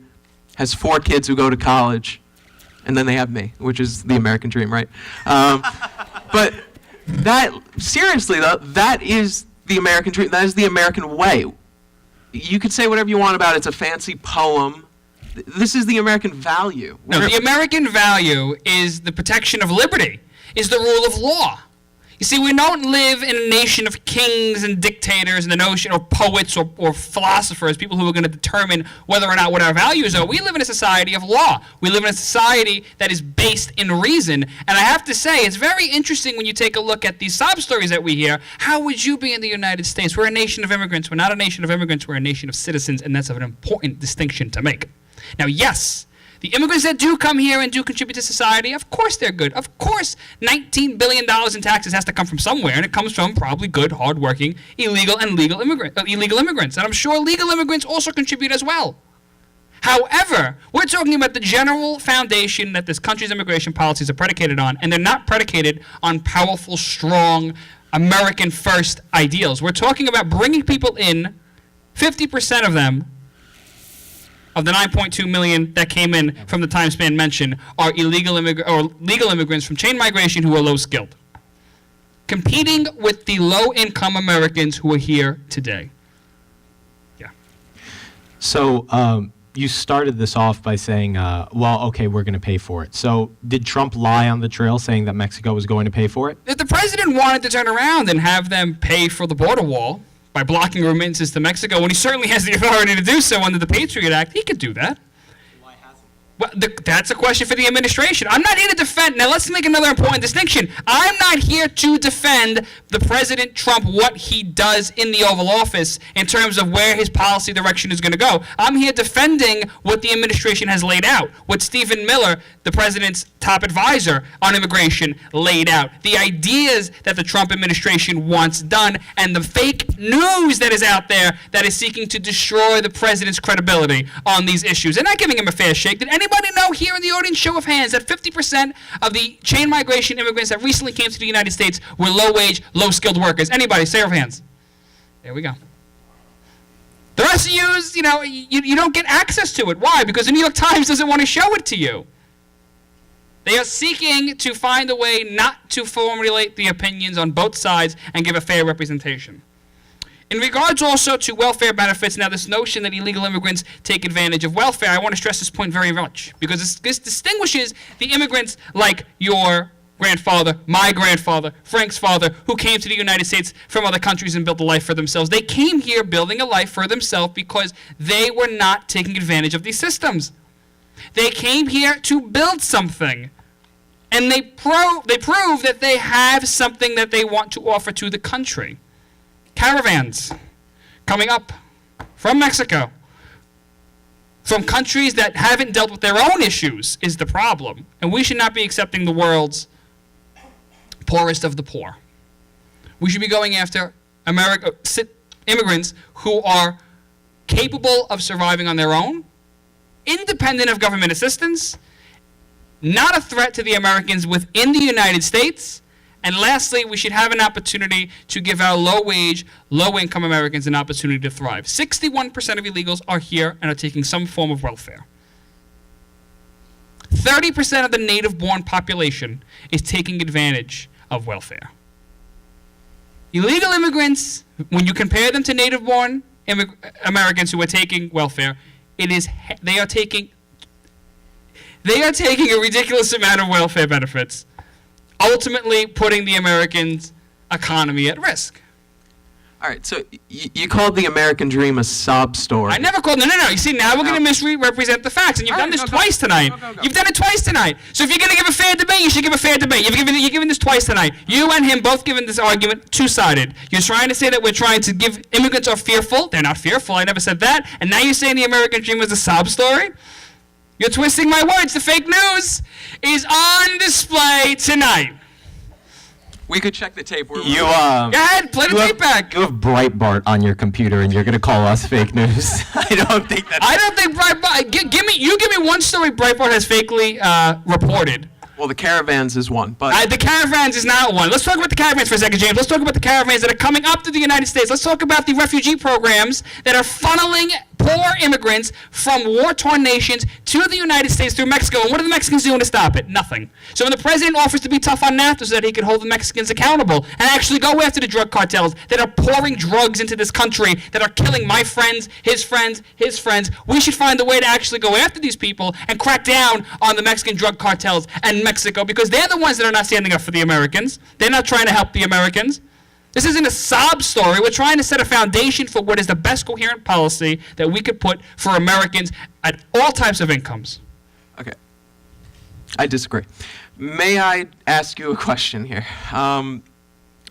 has 4 kids who go to college, and then they have me, which is the American dream, right? But that, seriously though, that is the American dream. That is the American way. You could say whatever you want about it. It's a fancy poem. This is the American value. No, the American value is the protection of liberty, is the rule of law. You see, we don't live in a nation of kings and dictators and the notion of poets or philosophers, people who are going to determine whether or not what our values are. We live in a society of law. We live in a society that is based in reason. And I have to say, it's very interesting when you take a look at these sob stories that we hear. How would you be in the United States? We're a nation of immigrants. We're not a nation of immigrants. We're a nation of citizens, and that's an important distinction to make. Now, yes, the immigrants that do come here and do contribute to society, of course they're good. Of course, $19 billion in taxes has to come from somewhere, and it comes from probably good, hardworking, illegal immigrants. And I'm sure legal immigrants also contribute as well. However, we're talking about the general foundation that this country's immigration policies are predicated on, and they're not predicated on powerful, strong, American-first ideals. We're talking about bringing people in, 50% of them, of the 9.2 million that came in from the time span mentioned, are legal immigrants from chain migration who are low-skilled, competing with the low-income Americans who are here today. Yeah. So you started this off by saying, well, okay, we're going to pay for it. So did Trump lie on the trail saying that Mexico was going to pay for it? If the president wanted to turn around and have them pay for the border wall by blocking remittances to Mexico, when he certainly has the authority to do so under the Patriot Act, he could do that. Why hasn't he? Well, that's a question for the administration. I'm not here to defend. Now, let's make another important distinction. I'm not here to defend the President Trump, what he does in the Oval Office in terms of where his policy direction is going to go. I'm here defending what the administration has laid out, what Stephen Miller, the president's top advisor on immigration, laid out, the ideas that the Trump administration wants done, and the fake news that is out there that is seeking to destroy the president's credibility on these issues. They're not giving him a fair shake. Did anybody know here in the audience, show of hands, that 50% of the chain migration immigrants that recently came to the United States were low-wage, low-skilled workers? Anybody? Show of hands. There we go. The rest of you don't get access to it. Why? Because the New York Times doesn't want to show it to you. They are seeking to find a way not to formulate the opinions on both sides and give a fair representation. In regards also to welfare benefits, now this notion that illegal immigrants take advantage of welfare, I want to stress this point very much, because this distinguishes the immigrants like your grandfather, my grandfather, Frank's father, who came to the United States from other countries and built a life for themselves. They came here building a life for themselves because they were not taking advantage of these systems. They came here to build something. And they prove that they have something that they want to offer to the country. Caravans coming up from Mexico, from countries that haven't dealt with their own issues, is the problem. And we should not be accepting the world's poorest of the poor. We should be going after immigrants who are capable of surviving on their own, independent of government assistance, not a threat to the Americans within the United States. And lastly, we should have an opportunity to give our low-wage, low-income Americans an opportunity to thrive. 61% of illegals are here and are taking some form of welfare. 30% of the native-born population is taking advantage of welfare. illegal immigrants, when you compare them to native-born Americans who are taking welfare, they are taking a ridiculous amount of welfare benefits, ultimately putting the American economy at risk. All right, so you called the American dream a sob story. I never called. No. You see, now we're going to misrepresent the facts, and you've done this twice tonight. Go. You've done it twice tonight. So if you're going to give a fair debate, you should give a fair debate. You're giving this twice tonight. You and him both given this argument two-sided. You're trying to say that we're trying to give immigrants are fearful. They're not fearful. I never said that. And now you're saying the American dream is a sob story. You're twisting my words. The fake news is on display tonight. We could check the tape. Go ahead, play the tape back. You have Breitbart on your computer, and you're going to call us fake news. I don't think that's... I don't think Breitbart... Give me one story Breitbart has fakely reported. Well, the caravans is one, but... The caravans is not one. Let's talk about the caravans for a second, James. Let's talk about the caravans that are coming up to the United States. Let's talk about the refugee programs that are funneling poor immigrants from war-torn nations to the United States through Mexico. And what are the Mexicans doing to stop it? Nothing. So when the president offers to be tough on NAFTA so that he can hold the Mexicans accountable and actually go after the drug cartels that are pouring drugs into this country, that are killing my friends, his friends, we should find a way to actually go after these people and crack down on the Mexican drug cartels and Mexico, because they're the ones that are not standing up for the Americans. They're not trying to help the Americans. This isn't a sob story. We're trying to set a foundation for what is the best coherent policy that we could put for Americans at all types of incomes. Okay. I disagree. May I ask you a question here?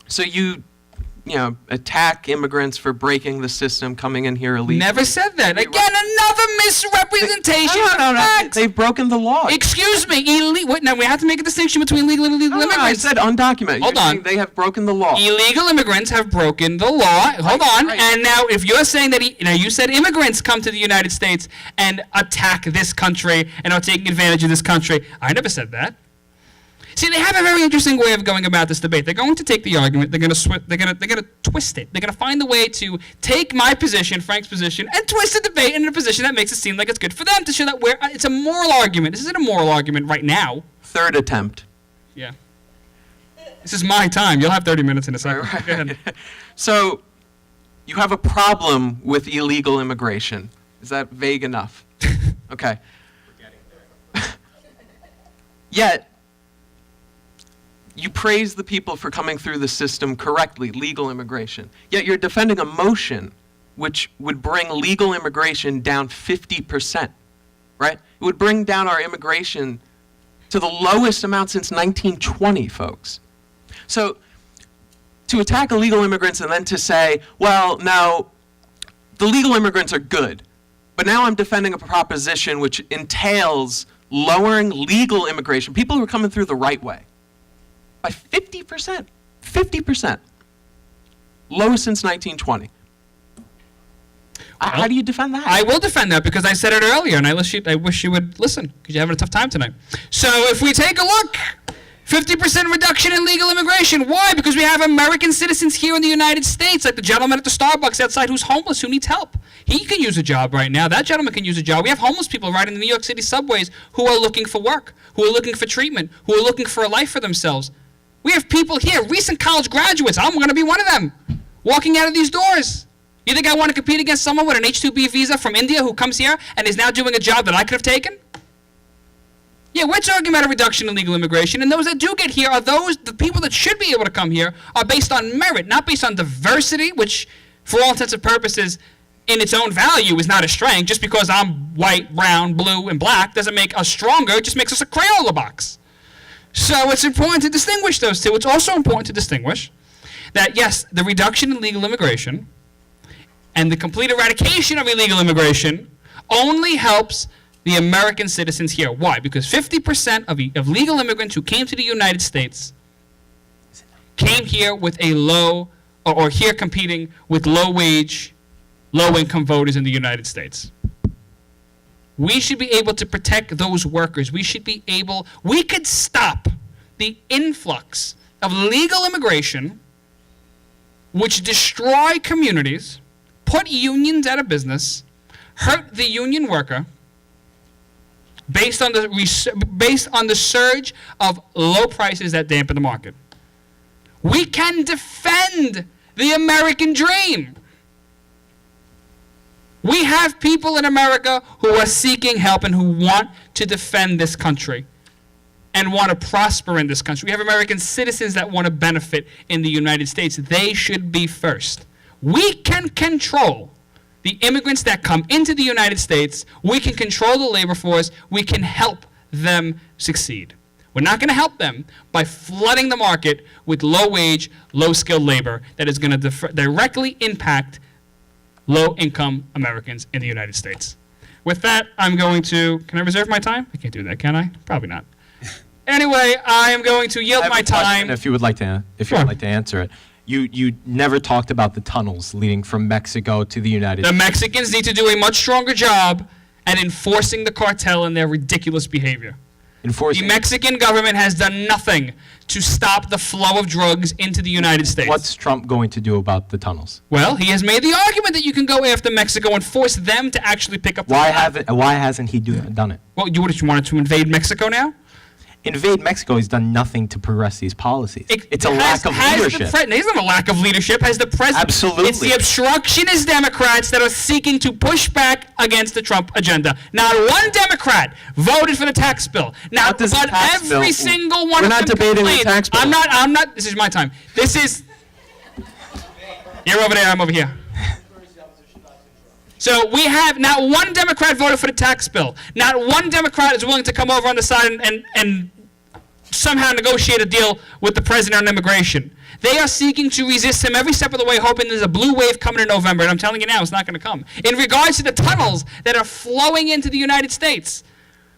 So you attack immigrants for breaking the system, coming in here illegally. Never said that. Again, another misrepresentation of facts. They've broken the law. Excuse me. Now, we have to make a distinction between legal and illegal immigrants. I said undocumented. Hold on. They have broken the law. Illegal immigrants have broken the law. Hold on. Right. And now, if you're saying that you said immigrants come to the United States and attack this country and are taking advantage of this country, I never said that. See, they have a very interesting way of going about this debate. They're going to take the argument, they're going to twist it. They're going to find a way to take my position, Frank's position, and twist the debate in a position that makes it seem like it's good for them, to show that it's a moral argument. This isn't a moral argument right now. Third attempt. Yeah. This is my time. You'll have 30 minutes in a second. Right. Go ahead. So, you have a problem with illegal immigration. Is that vague enough? Okay. Yet, you praise the people for coming through the system correctly, legal immigration. Yet you're defending a motion which would bring legal immigration down 50%, right? It would bring down our immigration to the lowest amount since 1920, folks. So to attack illegal immigrants and then to say, well, no, the legal immigrants are good, but now I'm defending a proposition which entails lowering legal immigration, people who are coming through the right way, by 50%. 50%. Lowest since 1920. How do you defend that? I will defend that because I said it earlier, and I wish you would listen because you're having a tough time tonight. So if we take a look, 50% reduction in legal immigration. Why? Because we have American citizens here in the United States, like the gentleman at the Starbucks outside who's homeless, who needs help. He can use a job right now. That gentleman can use a job. We have homeless people riding the New York City subways who are looking for work, who are looking for treatment, who are looking for a life for themselves. We have people here, recent college graduates, I'm going to be one of them, walking out of these doors. You think I want to compete against someone with an H-2B visa from India who comes here and is now doing a job that I could have taken? Yeah, we're talking about a reduction in legal immigration, and those that do get here are the people that should be able to come here are based on merit, not based on diversity, which, for all intents and purposes, in its own value is not a strength. Just because I'm white, brown, blue, and black doesn't make us stronger, it just makes us a Crayola box. So it's important to distinguish those two. It's also important to distinguish that, yes, the reduction in legal immigration and the complete eradication of illegal immigration only helps the American citizens here. Why? Because 50% of legal immigrants who came to the United States came here with a low, or here competing with low-wage, low-income voters in the United States. We should be able to protect those workers. We could stop the influx of legal immigration, which destroy communities, put unions out of business, hurt the union worker, based on the surge of low prices that dampen the market. We can defend the American dream. We have people in America who are seeking help and who want to defend this country and want to prosper in this country. We have American citizens that want to benefit in the United States. They should be first. We can control the immigrants that come into the United States. We can control the labor force. We can help them succeed. We're not going to help them by flooding the market with low-wage, low-skilled labor that is going to directly impact low-income Americans in the United States. With that, I'm going to, can I reserve my time? I can't do that, can I? Probably not. Anyway, I am going to yield my time. If you would like to, answer it, you never talked about the tunnels leading from Mexico to the United States. The Mexicans need to do a much stronger job at enforcing the cartel and their ridiculous behavior. The Mexican government has done nothing to stop the flow of drugs into the United States. What's Trump going to do about the tunnels? Well, he has made the argument that you can go after Mexico and force them to actually pick up the slack. Why hasn't he done it? Well, you wanted to invade Mexico now? Invade Mexico. He's done nothing to progress these policies. It's a lack of leadership. It's not a lack of leadership. Has the president? Absolutely. It's the obstructionist Democrats that are seeking to push back against the Trump agenda. Not one Democrat voted for the tax bill. Now, What does the but tax every bill- single one We're of not them debating the complained. tax bill. I'm not. This is my time. This is. You're over there. I'm over here. So we have not one Democrat voted for the tax bill. Not one Democrat is willing to come over on the side and somehow negotiate a deal with the president on immigration. They are seeking to resist him every step of the way, hoping there's a blue wave coming in November. And I'm telling you now, it's not going to come. In regards to the tunnels that are flowing into the United States,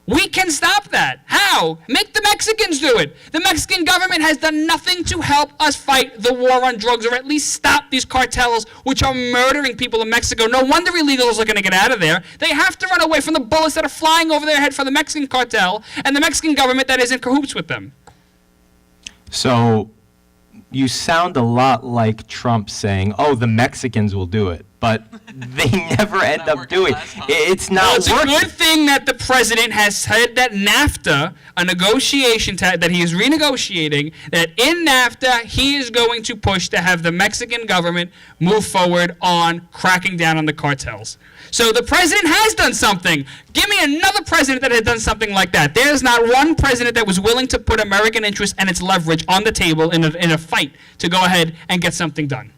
we can stop that. How? Make the Mexicans do it. The Mexican government has done nothing to help us fight the war on drugs, or at least stop these cartels which are murdering people in Mexico. No wonder illegals are going to get out of there. They have to run away from the bullets that are flying over their head for the Mexican cartel and the Mexican government that is in cahoots with them. So you sound a lot like Trump saying, "Oh, the Mexicans will do it," but they never end up doing it. It's not It's a working. good thing that the president has said that NAFTA, a negotiation that he is renegotiating, that in NAFTA he is going to push to have the Mexican government move forward on cracking down on the cartels. So the president has done something. Give me another president that had done something like that. There's not one president that was willing to put American interest and its leverage on the table in a fight to go ahead and get something done.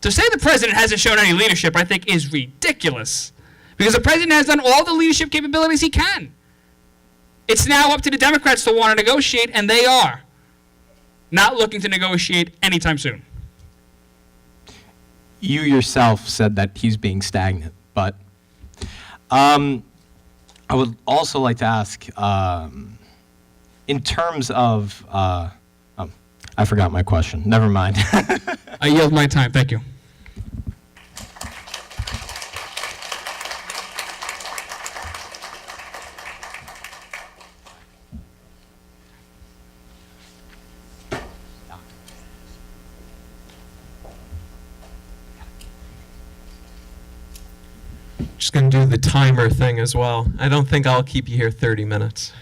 To say the president hasn't shown any leadership, I think, is ridiculous. Because the president has done all the leadership capabilities he can. It's now up to the Democrats to want to negotiate, and they are not looking to negotiate anytime soon. You yourself said that he's being stagnant, but I would also like to ask, in terms of, I forgot my question. Never mind. I yield my time. Thank you. Just going to do the timer thing as well. I don't think I'll keep you here 30 minutes.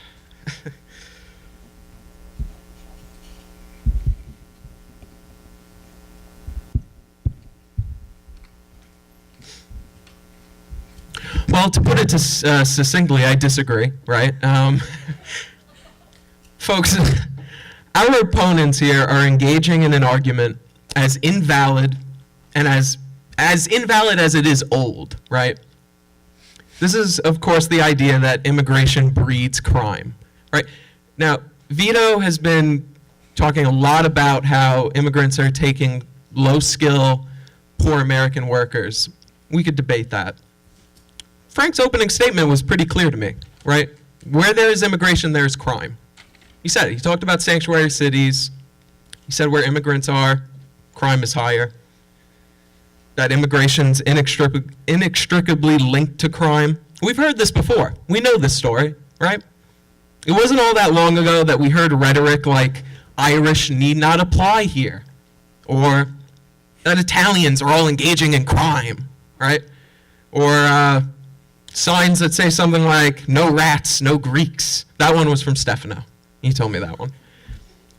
Well, to put it succinctly, I disagree, right? Folks, our opponents here are engaging in an argument as invalid and as invalid as it is old, right? This is, of course, the idea that immigration breeds crime, right? Now, Vito has been talking a lot about how immigrants are taking low-skill, poor American workers. We could debate that. Frank's opening statement was pretty clear to me, right? Where there is immigration, there is crime. He said it. He talked about sanctuary cities. He said where immigrants are, crime is higher. That immigration's inextricably linked to crime. We've heard this before. We know this story, right? It wasn't all that long ago that we heard rhetoric like Irish need not apply here, or that Italians are all engaging in crime, right? Or signs that say something like, no rats, no Greeks. That one was from Stefano. He told me that one.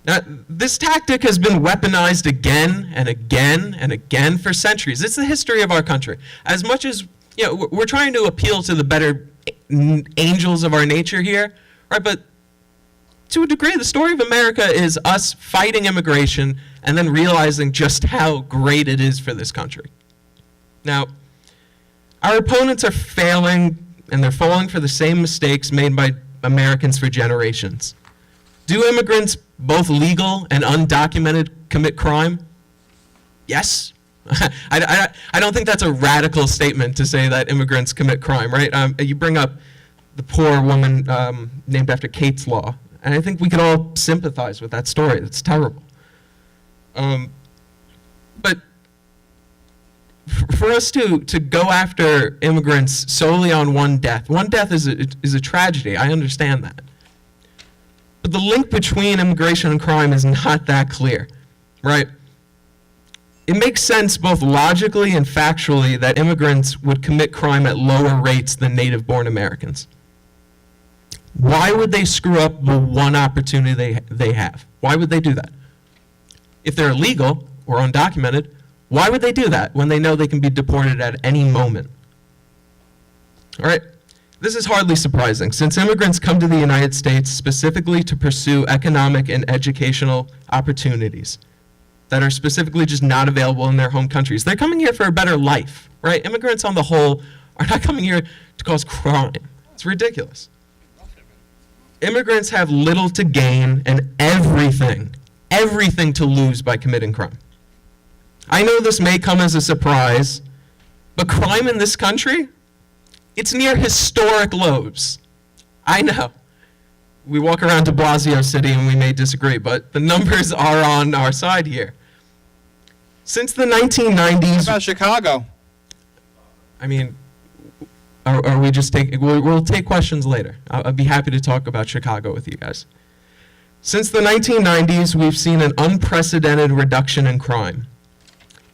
Now, this tactic has been weaponized again and again and again for centuries. It's the history of our country. As much as, we're trying to appeal to the better angels of our nature here, right? But to a degree, the story of America is us fighting immigration and then realizing just how great it is for this country. Now, our opponents are failing, and they're falling for the same mistakes made by Americans for generations. Do immigrants, both legal and undocumented, commit crime? Yes. I don't think that's a radical statement to say that immigrants commit crime, right? You bring up the poor woman named after Kate's Law, and I think we could all sympathize with that story. It's terrible. But for us to go after immigrants solely on one death is a tragedy. I understand that. But the link between immigration and crime is not that clear, right? It makes sense both logically and factually that immigrants would commit crime at lower rates than native-born Americans. Why would they screw up the one opportunity they have? Why would they do that? If they're illegal or undocumented, why would they do that when they know they can be deported at any moment? All right, this is hardly surprising, since immigrants come to the United States specifically to pursue economic and educational opportunities that are specifically just not available in their home countries. They're coming here for a better life, right? Immigrants on the whole are not coming here to cause crime. It's ridiculous. Immigrants have little to gain and everything to lose by committing crime. I know this may come as a surprise, but crime in this country, it's near historic lows. I know. We walk around de Blasio City and we may disagree, but the numbers are on our side here. Since the 1990s... What about Chicago? I mean, are we just taking... We'll take questions later. I'll be happy to talk about Chicago with you guys. Since the 1990s, we've seen an unprecedented reduction in crime.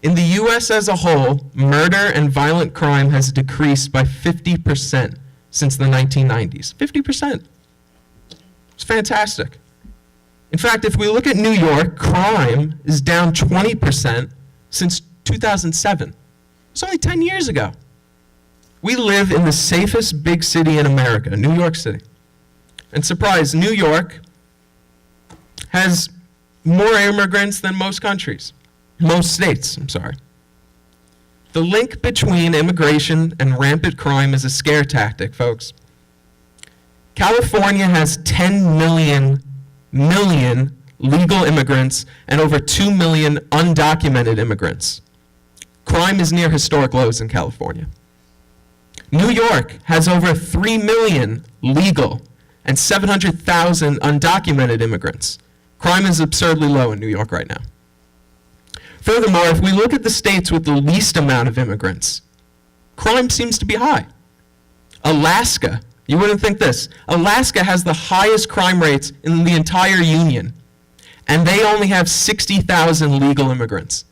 In the U.S. as a whole, murder and violent crime has decreased by 50% since the 1990s. 50%. It's fantastic. In fact, if we look at New York, crime is down 20% since 2007. It's only 10 years ago. We live in the safest big city in America, New York City. And surprise, New York has more immigrants than most countries. Most states, I'm sorry. The link between immigration and rampant crime is a scare tactic, folks. California has 10 million legal immigrants and over 2 million undocumented immigrants. Crime is near historic lows in California. New York has over 3 million legal and 700,000 undocumented immigrants. Crime is absurdly low in New York right now. Furthermore, if we look at the states with the least amount of immigrants, crime seems to be high. Alaska, you wouldn't think this. Alaska has the highest crime rates in the entire union, and they only have 60,000 legal immigrants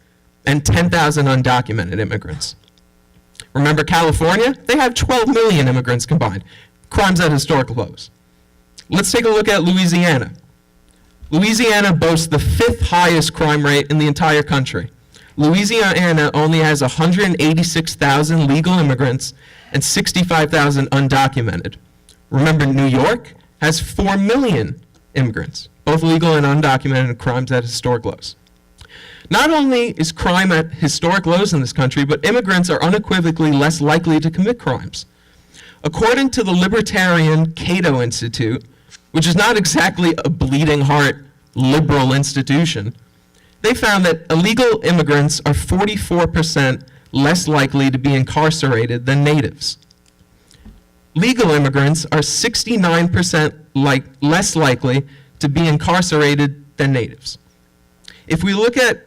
and 10,000 undocumented immigrants. Remember California? They have 12 million immigrants combined. Crime's at historic lows. Let's take a look at Louisiana. Louisiana boasts the 5th highest crime rate in the entire country. Louisiana only has 186,000 legal immigrants and 65,000 undocumented. Remember, New York has 4 million immigrants, both legal and undocumented, and crime's at historic lows. Not only is crime at historic lows in this country, but immigrants are unequivocally less likely to commit crimes. According to the libertarian Cato Institute, which is not exactly a bleeding heart liberal institution, they found that illegal immigrants are 44% less likely to be incarcerated than natives. Legal immigrants are 69% less likely to be incarcerated than natives. If we look at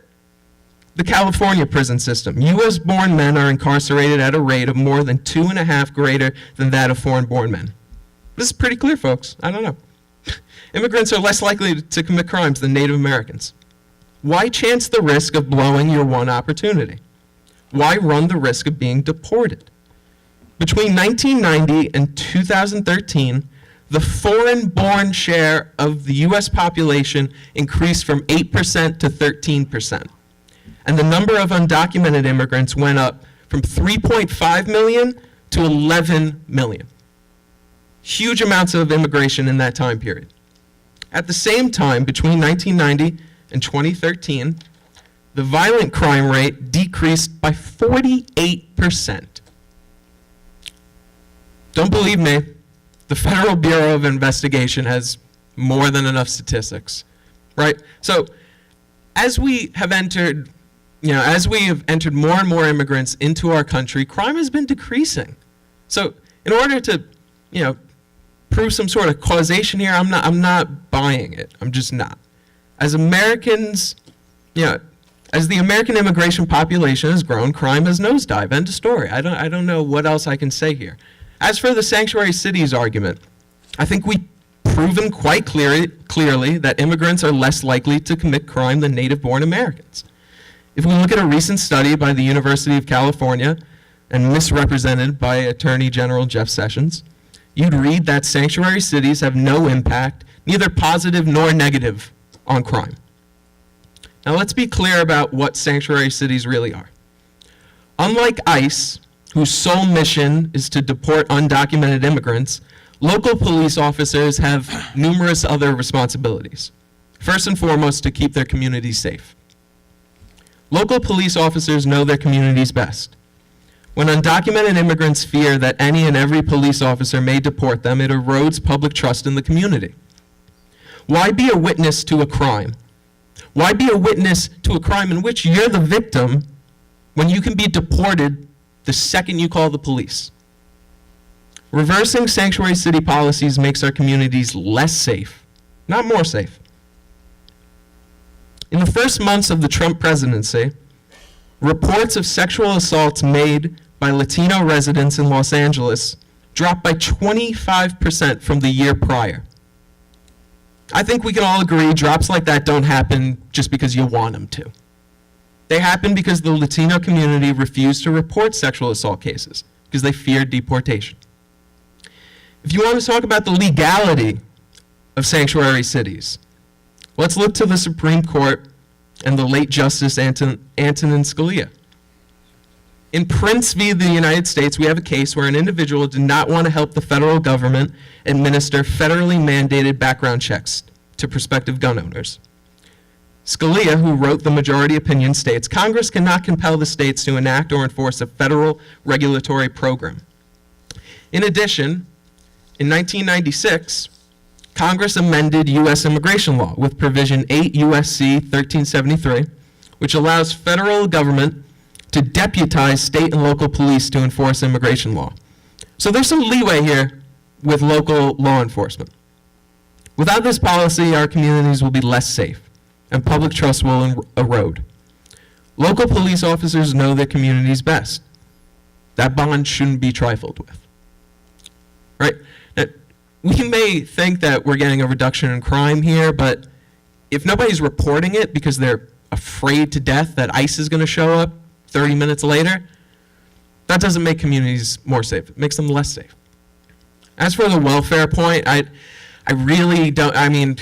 the California prison system, U.S.-born men are incarcerated at a rate of more than 2.5 greater than that of foreign-born men. This is pretty clear, folks. I don't know. Immigrants are less likely to commit crimes than Native Americans. Why chance the risk of blowing your one opportunity? Why run the risk of being deported? Between 1990 and 2013, the foreign-born share of the U.S. population increased from 8% to 13%. And the number of undocumented immigrants went up from 3.5 million to 11 million. Huge amounts of immigration in that time period. At the same time, between 1990 and 2013, the violent crime rate decreased by 48%. Don't believe me? The Federal Bureau of Investigation has more than enough statistics, right? So as we have entered more and more immigrants into our country, crime has been decreasing. So in order to, prove some sort of causation here, I'm not buying it. I'm just not. As Americans, as the American immigration population has grown, crime has nosedived. End of story. I don't know what else I can say here. As for the sanctuary cities argument, I think we've proven quite clearly that immigrants are less likely to commit crime than native-born Americans. If we look at a recent study by the University of California and misrepresented by Attorney General Jeff Sessions, you'd read that sanctuary cities have no impact, neither positive nor negative, on crime. Now let's be clear about what sanctuary cities really are. Unlike ICE, whose sole mission is to deport undocumented immigrants, local police officers have numerous other responsibilities. First and foremost, to keep their communities safe. Local police officers know their communities best. When undocumented immigrants fear that any and every police officer may deport them, it erodes public trust in the community. Why be a witness to a crime? Why be a witness to a crime in which you're the victim when you can be deported the second you call the police? Reversing sanctuary city policies makes our communities less safe, not more safe. In the first months of the Trump presidency, reports of sexual assaults made by Latino residents in Los Angeles dropped by 25% from the year prior. I think we can all agree drops like that don't happen just because you want them to. They happen because the Latino community refused to report sexual assault cases because they feared deportation. If you want to talk about the legality of sanctuary cities, let's look to the Supreme Court and the late Justice Antonin Scalia. In Prince v. the United States, we have a case where an individual did not want to help the federal government administer federally mandated background checks to prospective gun owners. Scalia, who wrote the majority opinion, states, Congress cannot compel the states to enact or enforce a federal regulatory program. In addition, in 1996, Congress amended U.S. immigration law with provision 8 U.S.C. 1373, which allows federal government to deputize state and local police to enforce immigration law. So there's some leeway here with local law enforcement. Without this policy, our communities will be less safe, and public trust will erode. Local police officers know their communities best. That bond shouldn't be trifled with. Right? Now, we may think that we're getting a reduction in crime here, but if nobody's reporting it because they're afraid to death that ICE is going to show up 30 minutes later, that doesn't make communities more safe. It makes them less safe. As for the welfare point, I really don't, can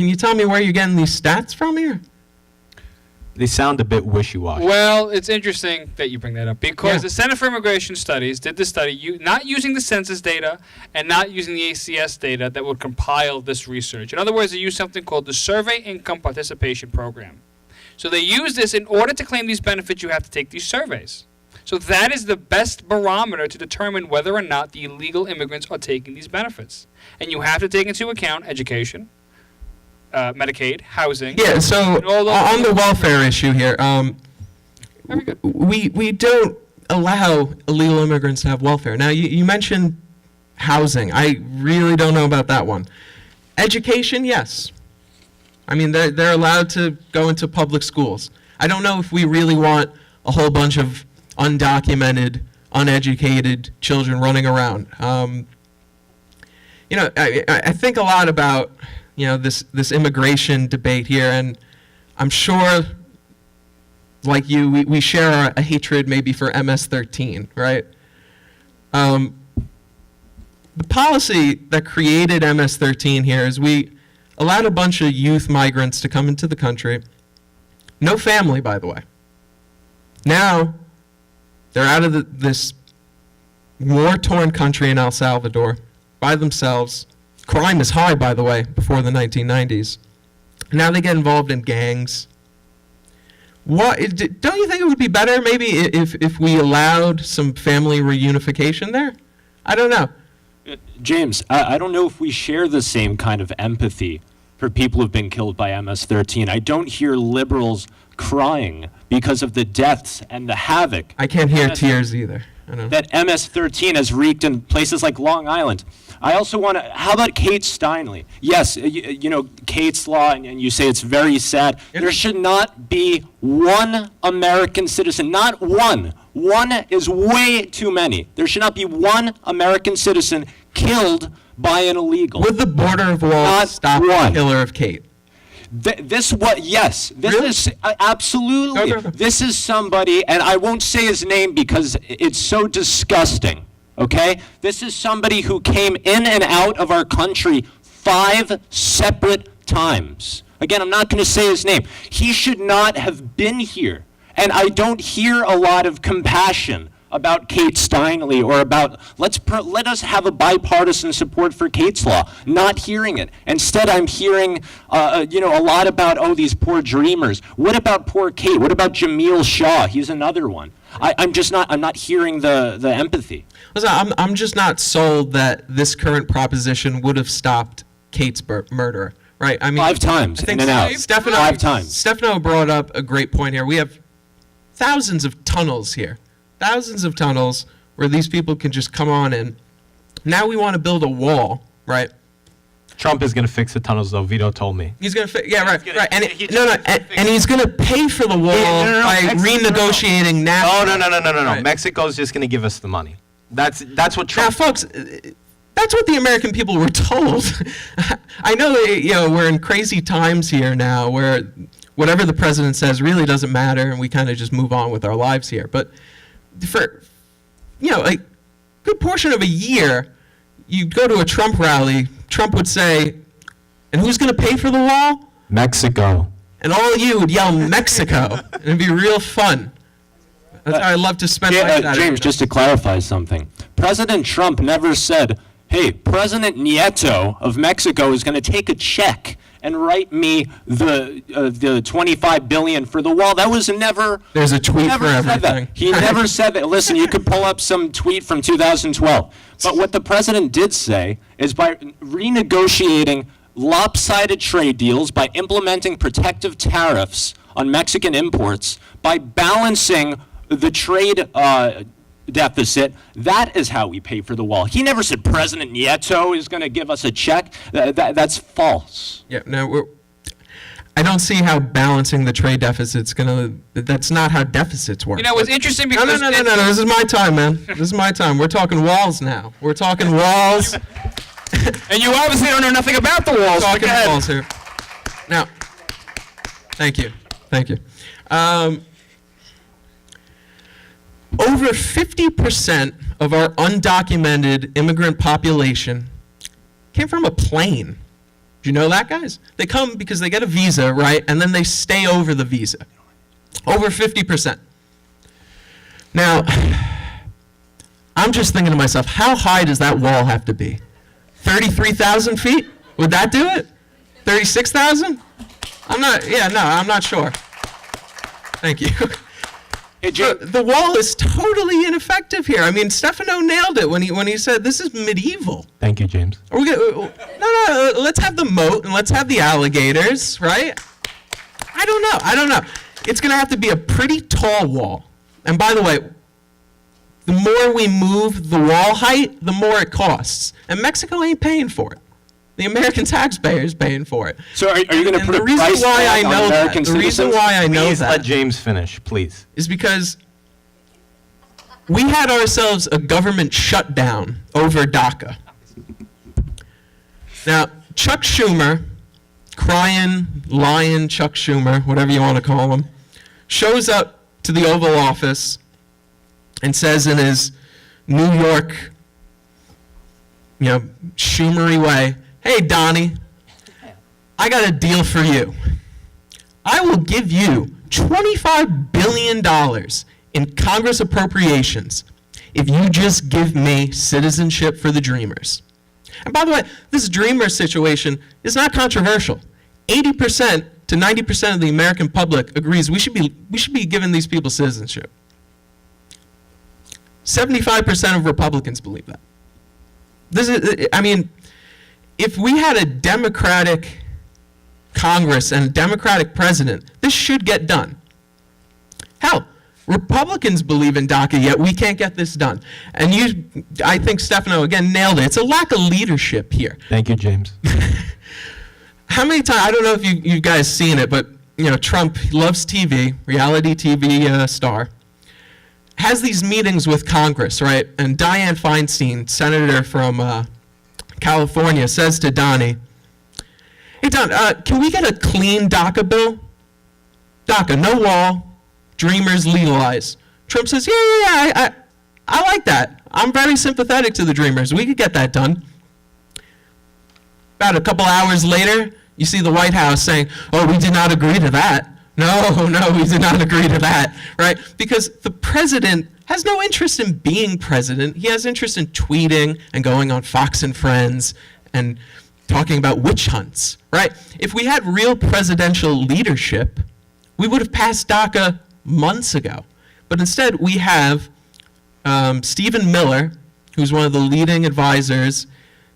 you tell me where you're getting these stats from here? They sound a bit wishy-washy. Well, it's interesting that you bring that up because Yeah. the Center for Immigration Studies did this study not using the census data and not using the ACS data that would compile this research. In other words, they used something called the Survey Income Participation Program. So they use this in order to claim these benefits, you have to take these surveys. So that is the best barometer to determine whether or not the illegal immigrants are taking these benefits. And you have to take into account education, Medicaid, housing. Yeah, so and all those on the things. welfare issue here, Very good. we don't allow illegal immigrants to have welfare. Now, you mentioned housing. I really don't know about that one. Education, yes. They're allowed to go into public schools. I don't know if we really want a whole bunch of undocumented, uneducated children running around. I think a lot about this immigration debate here, and I'm sure, like you, we share a hatred maybe for MS-13, right? the policy that created MS-13 here is we allowed a bunch of youth migrants to come into the country. No family, by the way. Now, they're out of this war-torn country in El Salvador by themselves. Crime is high, by the way, before the 1990s. Now they get involved in gangs. Don't you think it would be better maybe if we allowed some family reunification there? I don't know. James, I don't know if we share the same kind of empathy for people who've been killed by MS-13. I don't hear liberals crying because of the deaths and the havoc. I can't hear tears either. I know. That MS-13 has wreaked in places like Long Island. I also want to, how about Kate Steinle? Yes, you know, Kate's law, and you say it's very sad. There should not be one American citizen, not one. One is way too many. There should not be one American citizen killed by an illegal. Would the border of walls stop the killer of Kate? This Really? is absolutely. Okay. This is somebody, and I won't say his name because it's so disgusting. Okay, this is somebody who came in and out of our country 5 separate times. Again, I'm not going to say his name. He should not have been here, and I don't hear a lot of compassion about Kate Steinle or about let us have a bipartisan support for Kate's law. Not hearing it. Instead, I'm hearing a lot about these poor dreamers. What about poor Kate? What about Jameel Shaw? He's another one. I'm not hearing the empathy. Listen, I'm just not sold that this current proposition would have stopped Kate's murder. Right? I mean, 5 times I think in and out. Stefano, 5 times. Stefano brought up a great point here. We have thousands of tunnels here. Thousands of tunnels where these people can just come on in. Now we want to build a wall, right? Trump is going to fix the tunnels, though. Vito told me. He's going to right. And he's going to pay for the wall by renegotiating now. No. Right. Mexico's just going to give us the money. That's what Now, Trump. folks, that's what the American people were told. I know we're in crazy times here now where whatever the president says really doesn't matter and we kind of just move on with our lives here. But for a good portion of a year, you go to a Trump rally, Trump would say, and who's going to pay for the wall? Mexico. And all you would yell Mexico. And it'd be real fun. That's how I love to spend my Saturday. James, just to clarify something. President Trump never said, hey, President Nieto of Mexico is going to take a check and write me the $25 billion for the wall. That was never. There's a tweet never for said everything. That. He never said that. Listen, you could pull up some tweet from 2012. But what the president did say is by renegotiating lopsided trade deals, by implementing protective tariffs on Mexican imports, by balancing the trade deficit, that is how we pay for the wall. He never said President Nieto is going to give us a check. That's false. Yeah, no, I don't see how balancing the trade deficit's going to. That's not how deficits work. You know, it was interesting because No. This is my time, man. This is my time. We're talking walls now. We're talking walls. and you obviously don't know nothing about the walls. Talking Go ahead. walls here. Now, thank you. Over 50% of our undocumented immigrant population came from a plane. Do you know that, guys? They come because they get a visa, right? And then they stay over the visa. Over 50%. Now, I'm just thinking to myself, how high does that wall have to be? 33,000 feet? Would that do it? 36,000? I'm not sure. Thank you. The wall is totally ineffective here. I mean, Stefano nailed it when he said this is medieval. Thank you, James. Are we gonna, no, let's have the moat and let's have the alligators, right? I don't know. It's going to have to be a pretty tall wall. And by the way, the more we move the wall height, the more it costs. And Mexico ain't paying for it. The American taxpayer is paying for it. So are you going to put a the reason price why I tag on know American that, the reason citizens? why I know Please let that James finish, please. is because we had ourselves a government shutdown over DACA. Now, Chuck Schumer, crying, lying Chuck Schumer, whatever you want to call him, shows up to the Oval Office and says in his New York Schumery way, hey, Donnie, I got a deal for you. I will give you $25 billion in Congress appropriations if you just give me citizenship for the Dreamers. And by the way, this Dreamer situation is not controversial. 80% to 90% of the American public agrees we should be giving these people citizenship. 75% of Republicans believe that. If we had a Democratic Congress and a Democratic president, this should get done. Hell, Republicans believe in DACA, yet we can't get this done. And I think Stefano, again, nailed it. It's a lack of leadership here. Thank you, James. How many times, I don't know if you guys seen it, but Trump loves TV, reality TV star, has these meetings with Congress, right? And Dianne Feinstein, senator from California, says to Donnie, hey, Don, can we get a clean DACA bill? DACA, no wall, Dreamers legalized. Trump says, yeah, I like that. I'm very sympathetic to the Dreamers. We could get that done. About a couple hours later, you see the White House saying, oh, we did not agree to that. No, we did not agree to that, right? Because the president has no interest in being president. He has interest in tweeting and going on Fox and Friends and talking about witch hunts, right? If we had real presidential leadership, we would have passed DACA months ago. But instead, we have Stephen Miller, who's one of the leading advisors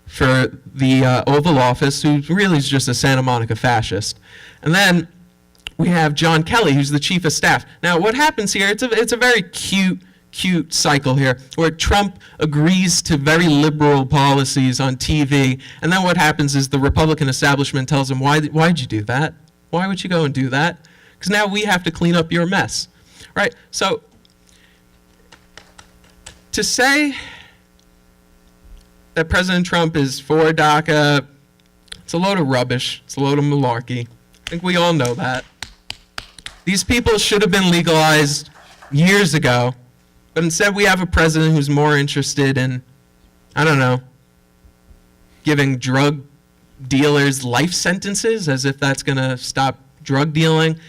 for the Oval Office, who really is just a Santa Monica fascist. And then we have John Kelly, who's the chief of staff. Now, what happens here, it's a very cute cycle here, where Trump agrees to very liberal policies on TV, and then what happens is the Republican establishment tells him, why'd you do that? Why would you go and do that? Because now we have to clean up your mess, right? So, to say that President Trump is for DACA, it's a load of rubbish, it's a load of malarkey. I think we all know that. These people should have been legalized years ago, but instead we have a president who's more interested in, giving drug dealers life sentences, as if that's going to stop drug dealing.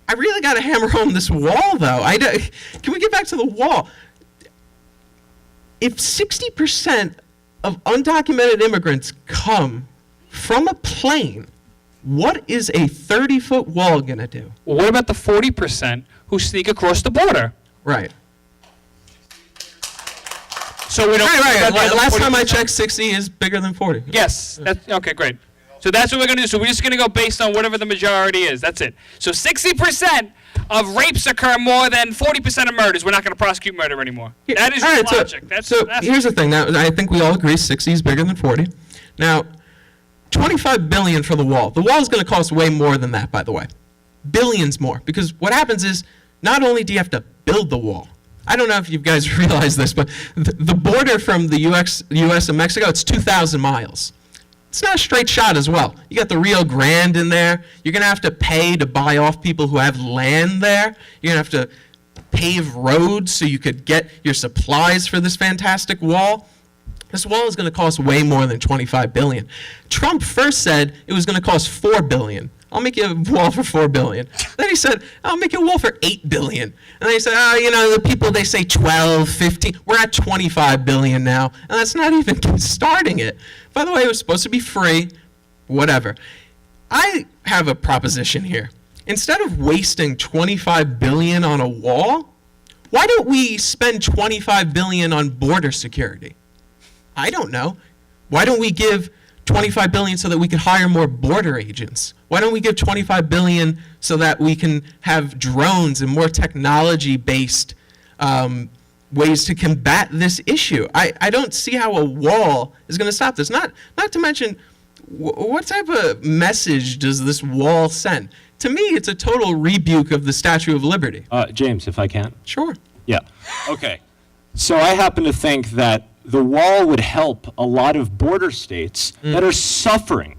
I really got to hammer home this wall, though. Can we get back to the wall? If 60% of undocumented immigrants come from a plane, what is a 30-foot wall going to do? Well, what about the 40% who sneak across the border? Right. So we don't. Right. Last time I checked, 60 is bigger than 40. Yes. Okay, great. So that's what we're going to do. So we're just going to go based on whatever the majority is. That's it. So 60% of rapes occur more than 40% of murders. We're not going to prosecute murder anymore. That is your logic. So here's the thing. Now, I think we all agree 60 is bigger than 40. Now, $25 billion for the wall. The wall is going to cost way more than that, by the way. Billions more. Because what happens is, not only do you have to build the wall, I don't know if you guys realize this, but the border from the U.S. and Mexico, it's 2,000 miles. It's not a straight shot as well. You got the Rio Grande in there. You're going to have to pay to buy off people who have land there. You're going to have to pave roads so you could get your supplies for this fantastic wall. This wall is going to cost way more than $25 billion. Trump first said it was going to cost $4 billion. I'll make you a wall for $4 billion. Then he said, I'll make you a wall for $8 billion. And then he said, the people, they say 12, 15. We're at $25 billion now. And that's not even starting it. By the way, it was supposed to be free, whatever. I have a proposition here. Instead of wasting $25 billion on a wall, why don't we spend $25 billion on border security? I don't know. Why don't we give $25 billion so that we can hire more border agents? Why don't we give $25 billion so that we can have drones and more technology-based ways to combat this issue? I don't see how a wall is going to stop this. Not to mention, what type of message does this wall send? To me, it's a total rebuke of the Statue of Liberty. James, if I can. Sure. Yeah. Okay. So I happen to think that the wall would help a lot of border states that are suffering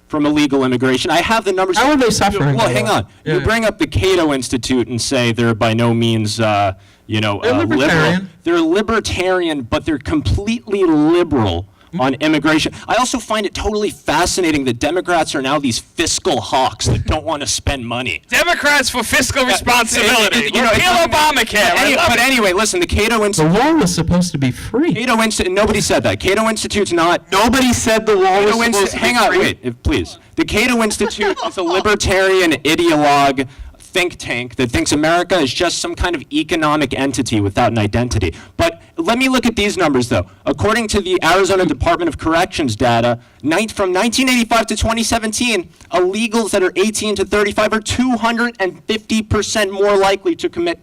from illegal immigration. I have the numbers. How are they suffering? Well, hang on. You bring up the Cato Institute and say they're by no means, they're libertarian. Liberal. They're libertarian, but they're completely liberal on immigration. I also find it totally fascinating that Democrats are now these fiscal hawks that don't want to spend money. Democrats for fiscal responsibility. You know, Repeal Obamacare. But anyway, listen, the Cato The Institute. wall was supposed to be free. Nobody said that. Cato Institute's not. Nobody said the wall was supposed to be Hang on, free. wait, please. The Cato Institute is a libertarian ideologue think tank that thinks America is just some kind of economic entity without an identity. But let me look at these numbers, though. According to the Arizona Department of Corrections data, from 1985 to 2017, illegals that are 18 to 35 are 250% more likely to commit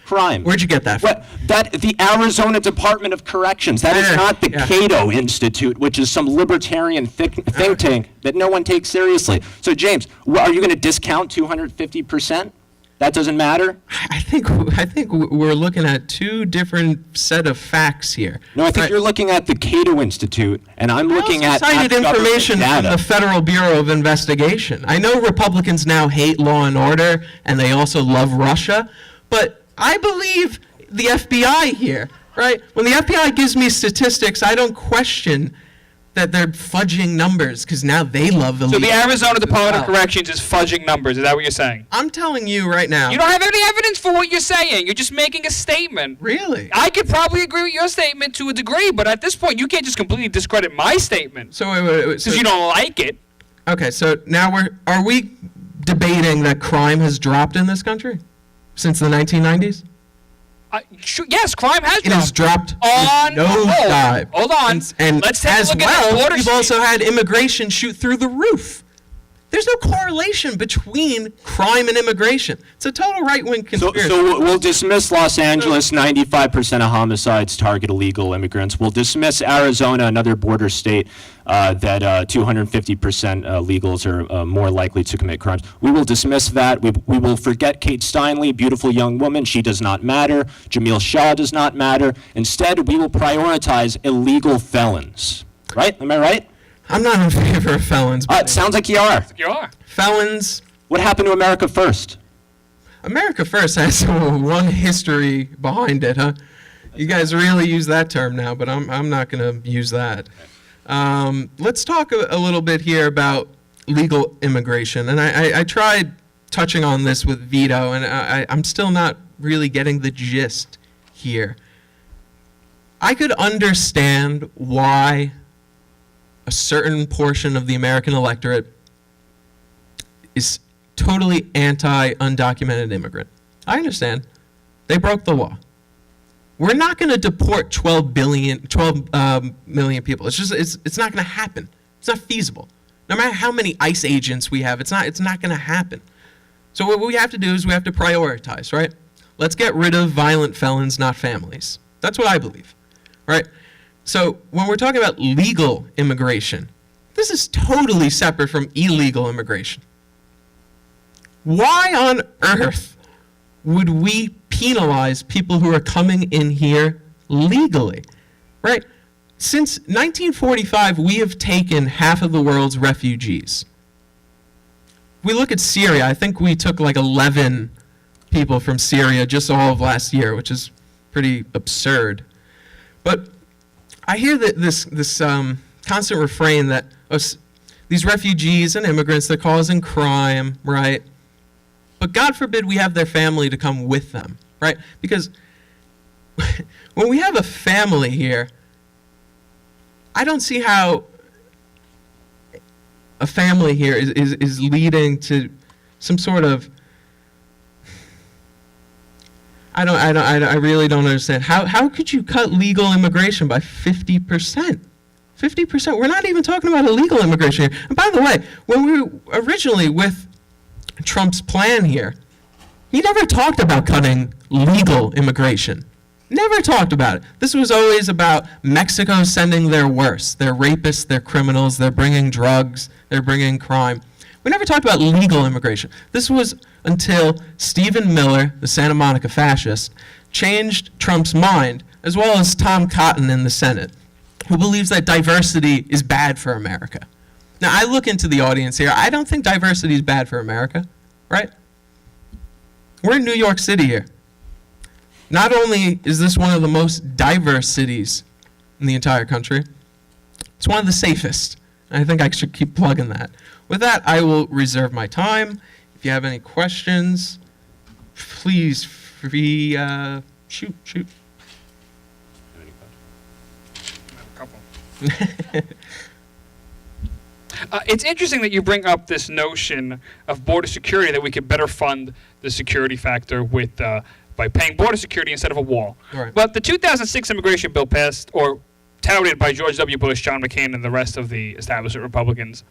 crime. Where'd you get that from? The Arizona Department of Corrections. That is not the Cato Institute, which is some libertarian think tank that no one takes seriously. So, James, are you going to discount 250%? That doesn't matter? I think we're looking at two different set of facts here. No, I think you're looking at the Cato Institute, and I'm looking at cited information from data. the Federal Bureau of Investigation. I know Republicans now hate law and order, and they also love Russia, but I believe the FBI here, right? When the FBI gives me statistics, I don't question that they're fudging numbers, because now they love the So the legal Arizona Department of well. Corrections is fudging numbers. Is that what you're saying? I'm telling you right now. You don't have any evidence for what you're saying. You're just making a statement. Really? I could probably agree with your statement to a degree, but at this point, you can't just completely discredit my statement So wait, because you don't like it. Okay, so now are we debating that crime has dropped in this country since the 1990s? Yes, crime has It has dropped on no dive. Hold on. And Let's take a as look at the well, border we've state. also had immigration shoot through the roof. There's no correlation between crime and immigration. It's a total right-wing conspiracy. So we'll dismiss Los Angeles, 95% of homicides target illegal immigrants. We'll dismiss Arizona, another border state, that 250% legals are more likely to commit crimes. We will dismiss that. We will forget Kate Steinle, beautiful young woman. She does not matter. Jamil Shah does not matter. Instead, we will prioritize illegal felons. Right? Am I right? I'm not in favor of felons. It sounds like you are. You are. Felons, What happened to America First? America First has one history behind it, huh? You guys really use that term now, but I'm not going to use that. Let's talk a little bit here about legal immigration. And I tried touching on this with Vito, and I'm still not really getting the gist here. I could understand why a certain portion of the American electorate is totally anti-undocumented immigrant. I understand. They broke the law. We're not going to deport 12 million people. It's not going to happen. It's not feasible. No matter how many ICE agents we have, it's not going to happen. So what we have to do is we have to prioritize, right? Let's get rid of violent felons, not families. That's what I believe, right? So when we're talking about legal immigration, this is totally separate from illegal immigration. Why on earth would we penalize people who are coming in here legally, right? Since 1945, we have taken half of the world's refugees. We look at Syria, I think we took like 11 people from Syria just all of last year, which is pretty absurd. But I hear that this constant refrain that these refugees and immigrants, they're causing crime, right? But God forbid we have their family to come with them, right? Because when we have a family here, I don't see how a family here is leading to some sort of, I really don't understand. How could you cut legal immigration by 50%? 50%? We're not even talking about illegal immigration here. And by the way, when we were originally with Trump's plan here, he never talked about cutting legal immigration. Never talked about it. This was always about Mexico sending their worst. They're rapists, they're criminals, they're bringing drugs, they're bringing crime. We never talked about legal immigration. This was until Stephen Miller, the Santa Monica fascist, changed Trump's mind, as well as Tom Cotton in the Senate, who believes that diversity is bad for America. Now, I look into the audience here. I don't think diversity is bad for America, right? We're in New York City here. Not only is this one of the most diverse cities in the entire country, It's one of the safest. I think I should keep plugging that. With that, I will reserve my time. If you have any questions, please shoot. It's interesting that you bring up this notion of border security, that we could better fund the security factor with by paying border security instead of a wall. Right. But the 2006 immigration bill passed, or touted by George W. Bush, John McCain, and the rest of the establishment Republicans,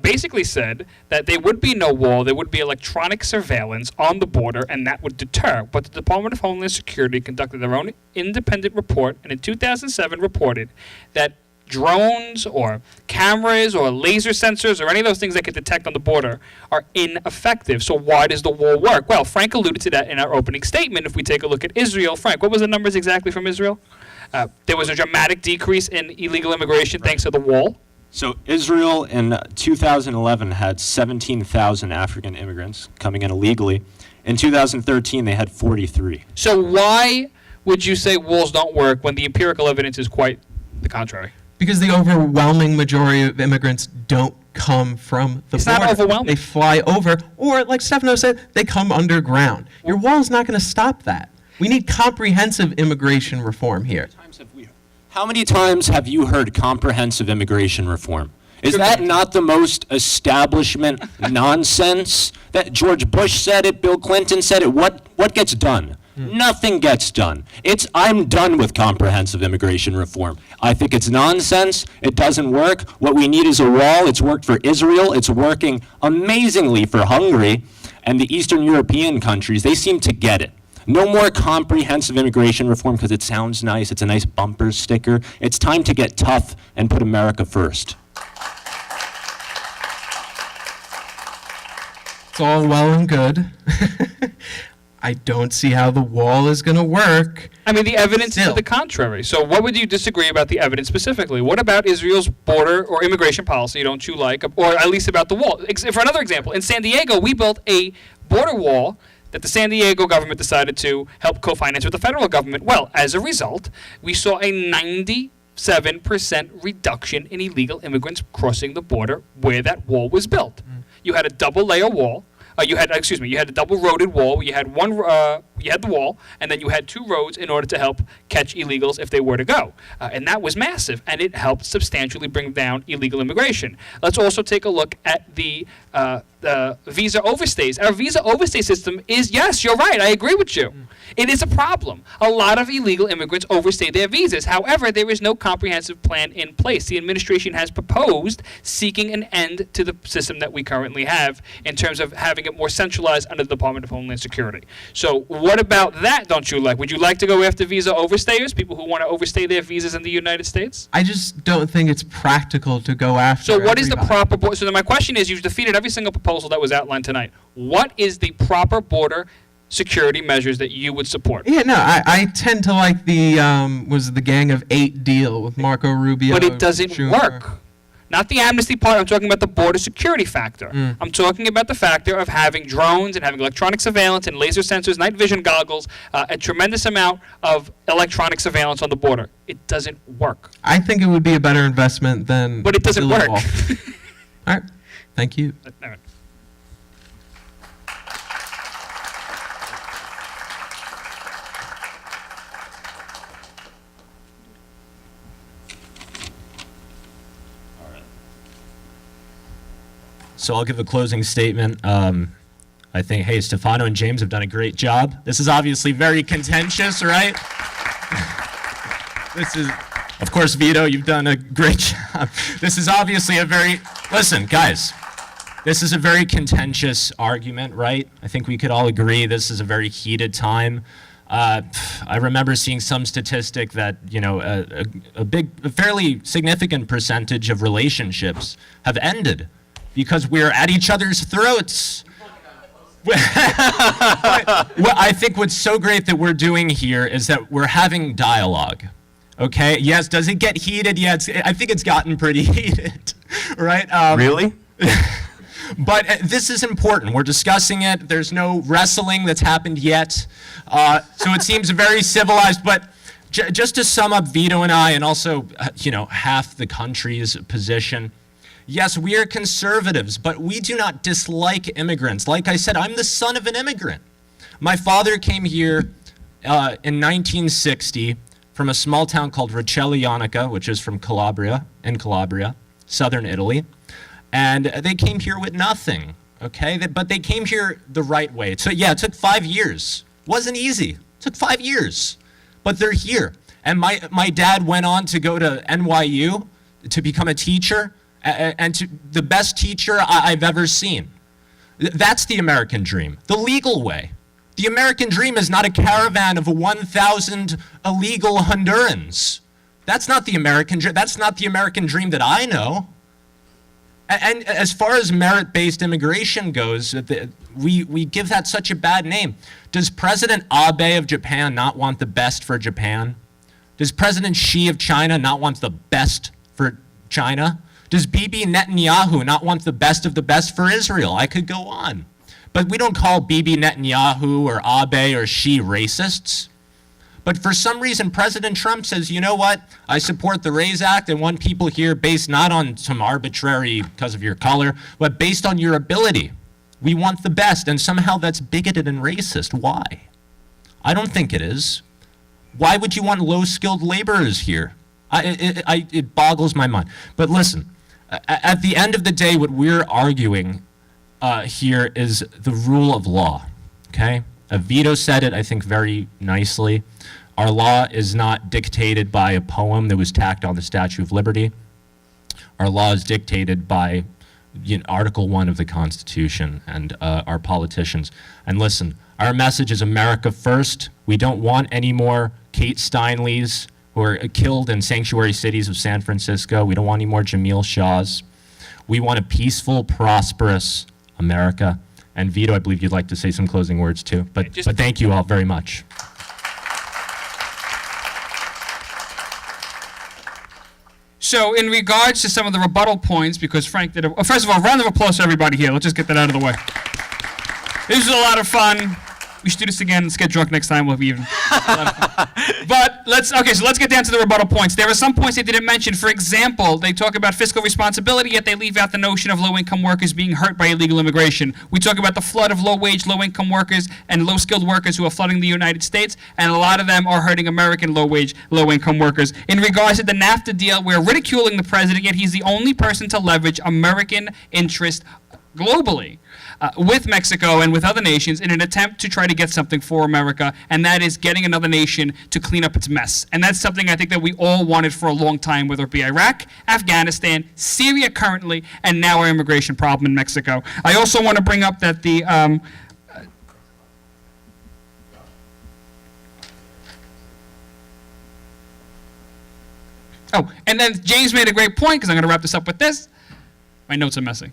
basically said that there would be no wall, there would be electronic surveillance on the border, and that would deter. But the Department of Homeland Security conducted their own independent report, and in 2007 reported that drones or cameras or laser sensors or any of those things that could detect on the border are ineffective. So why does the wall work? Well, Frank alluded to that in our opening statement. If we take a look at Israel, Frank, what was the numbers exactly from Israel? There was a dramatic decrease in illegal immigration thanks to the wall. So Israel in 2011 had 17,000 African immigrants coming in illegally. In 2013, they had 43. So why would you say walls don't work when the empirical evidence is quite the contrary? Because the overwhelming majority of immigrants don't come from the It's border. not overwhelming. They fly over, or like Stefano said, they come underground. Your wall is not going to stop that. We need comprehensive immigration reform here. How many times have you heard comprehensive immigration reform? Is that not the most establishment nonsense? That George Bush said it, Bill Clinton said it. What gets done? Nothing gets done. I'm done with comprehensive immigration reform. I think it's nonsense. It doesn't work. What we need is a wall. It's worked for Israel. It's working amazingly for Hungary and the Eastern European countries. They seem to get it. No more comprehensive immigration reform because it sounds nice. It's a nice bumper sticker. It's time to get tough and put America first. It's all well and good. I don't see how the wall is going to work. I mean, the evidence is Still. to the contrary. So what would you disagree about the evidence specifically? What about Israel's border or immigration policy don't you like, or at least about the wall? For another example, in San Diego, we built a border wall that the San Diego government decided to help co-finance with the federal government. Well, as a result, we saw a 97% reduction in illegal immigrants crossing the border where that wall was built. You had a double-layer wall. You had a double-roaded wall. You had you had the wall, and then you had two roads in order to help catch illegals if they were to go. And that was massive, and it helped substantially bring down illegal immigration. Let's also take a look at the visa overstays. Our visa overstay system is, yes, you're right, I agree with you. It is a problem. A lot of illegal immigrants overstay their visas. However, there is no comprehensive plan in place. The administration has proposed seeking an end to the system that we currently have in terms of having it more centralized under the Department of Homeland Security. So what about that don't you like? Would you like to go after visa overstayers, people who want to overstay their visas in the United States? I just don't think it's practical to go after So what is the everybody. proper so then my question is, you've defeated every single proposal that was outlined tonight. What is the proper border security measures that you would support? Yeah, no, I tend to like the the Gang of 8 deal with Marco Rubio. But it doesn't Schumer. work. Not the amnesty part. I'm talking about the border security factor. I'm talking about the factor of having drones and having electronic surveillance and laser sensors, night vision goggles, a tremendous amount of electronic surveillance on the border. It doesn't work. I think it would be a better investment than. But it doesn't building work. a wall. All right, thank you. All right. So I'll give a closing statement. I think, hey, Stefano and James have done a great job. This is obviously very contentious, right? This is, of course, Vito, you've done a great job. This is obviously listen, guys, this is a very contentious argument, right? I think we could all agree this is a very heated time. I remember seeing some statistic that, a fairly significant percentage of relationships have ended because we're at each other's throats. Well, I think what's so great that we're doing here is that we're having dialogue. Okay? Yes, does it get heated? Yeah, I think it's gotten pretty heated, right? Really? But this is important. We're discussing it. There's no wrestling that's happened yet. So it seems very civilized. But Just to sum up Vito and I, and also, half the country's position, yes, we are conservatives, but we do not dislike immigrants. Like I said, I'm the son of an immigrant. My father came here in 1960 from a small town called Roccella Ionica, which is from Calabria, southern Italy. And they came here with nothing, okay? But they came here the right way. So yeah, it took 5 years. Wasn't easy. It took 5 years. But they're here. And my dad went on to go to NYU to become a teacher, and the best teacher I've ever seen. That's the American dream, the legal way. The American dream is not a caravan of 1,000 illegal Hondurans. That's not the American dream. That's not the American dream that I know. And as far as merit-based immigration goes, we give that such a bad name. Does President Abe of Japan not want the best for Japan? Does President Xi of China not want the best for China? Does Bibi Netanyahu not want the best of the best for Israel? I could go on. But we don't call Bibi Netanyahu or Abe or Xi racists. But for some reason, President Trump says, you know what? I support the RAISE Act and want people here based not on some arbitrary because of your color, but based on your ability. We want the best, and somehow that's bigoted and racist. Why? I don't think it is. Why would you want low-skilled laborers here? It boggles my mind. But listen, at the end of the day, what we're arguing here is the rule of law, okay? Vito said it, I think, very nicely. Our law is not dictated by a poem that was tacked on the Statue of Liberty. Our law is dictated by Article 1 of the Constitution and our politicians. And listen, our message is America first. We don't want any more Kate Steinleys who are killed in sanctuary cities of San Francisco. We don't want any more Jamil Shaws. We want a peaceful, prosperous America. And Vito, I believe you'd like to say some closing words too. But thank you all very much. So in regards to some of the rebuttal points, because Frank did first of all, round of applause for everybody here. Let's just get that out of the way. This was a lot of fun. We should do this again. Let's get drunk next time. We'll be even. But let's get down to the rebuttal points. There are some points they didn't mention. For example, they talk about fiscal responsibility, yet they leave out the notion of low-income workers being hurt by illegal immigration. We talk about the flood of low-wage, low-income workers and low-skilled workers who are flooding the United States, and a lot of them are hurting American low-wage, low-income workers. In regards to the NAFTA deal, we're ridiculing the president, yet he's the only person to leverage American interest globally. With Mexico and with other nations in an attempt to try to get something for America, and that is getting another nation to clean up its mess. And that's something I think that we all wanted for a long time, whether it be Iraq, Afghanistan, Syria currently, and now our immigration problem in Mexico. I also want to bring up that the and then James made a great point, because I'm going to wrap this up with this. My notes are messy.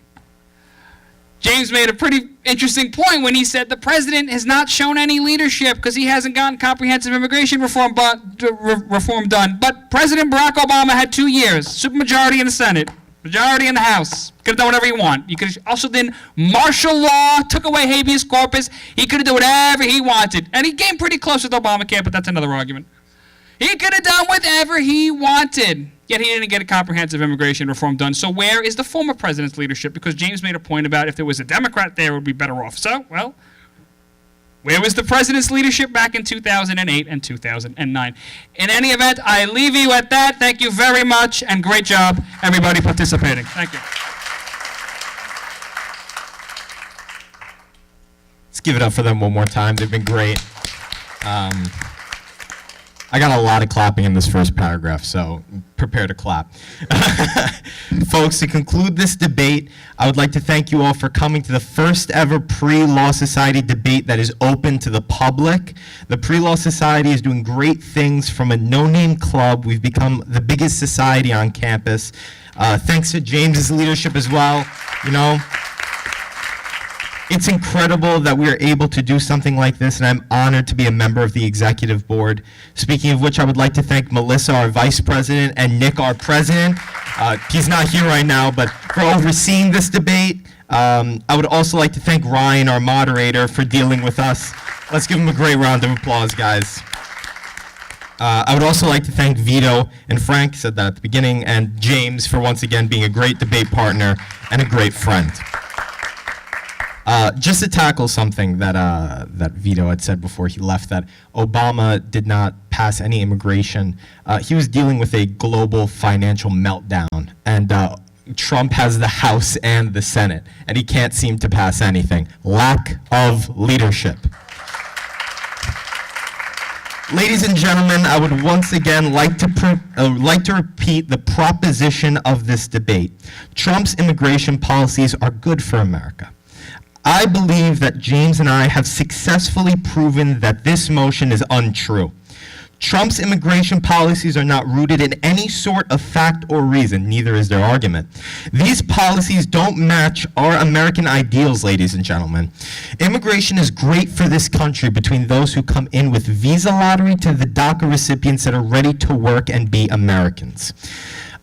James made a pretty interesting point when he said the president has not shown any leadership because he hasn't gotten comprehensive immigration reform done. But President Barack Obama had 2 years, supermajority in the Senate, majority in the House. Could have done whatever he wanted. He could have also done martial law, took away habeas corpus. He could have done whatever he wanted. And he came pretty close with Obamacare, but that's another argument. He could have done whatever he wanted. Yet he didn't get a comprehensive immigration reform done. So where is the former president's leadership? Because James made a point about if there was a Democrat there, it would be better off. So, well, where was the president's leadership back in 2008 and 2009? In any event, I leave you at that. Thank you very much, and great job, everybody participating. Thank you. Let's give it up for them one more time. They've been great. I got a lot of clapping in this first paragraph, so prepare to clap. Folks, to conclude this debate, I would like to thank you all for coming to the first ever Pre-Law Society debate that is open to the public. The Pre-Law Society is doing great things. From a no-name club, we've become the biggest society on campus. Thanks to James's leadership as well. It's incredible that we are able to do something like this, and I'm honored to be a member of the executive board. Speaking of which, I would like to thank Melissa, our vice president, and Nick, our president. He's not here right now, but for overseeing this debate. I would also like to thank Ryan, our moderator, for dealing with us. Let's give him a great round of applause, guys. I would also like to thank Vito and Frank, said that at the beginning, and James for once again being a great debate partner and a great friend. Just to tackle something that Vito had said before he left, that Obama did not pass any immigration. He was dealing with a global financial meltdown, and Trump has the House and the Senate, and he can't seem to pass anything. Lack of leadership. Ladies and gentlemen, I would once again like to repeat the proposition of this debate. Trump's immigration policies are good for America. I believe that James and I have successfully proven that this motion is untrue. Trump's immigration policies are not rooted in any sort of fact or reason, neither is their argument. These policies don't match our American ideals, ladies and gentlemen. Immigration is great for this country between those who come in with visa lottery to the DACA recipients that are ready to work and be Americans.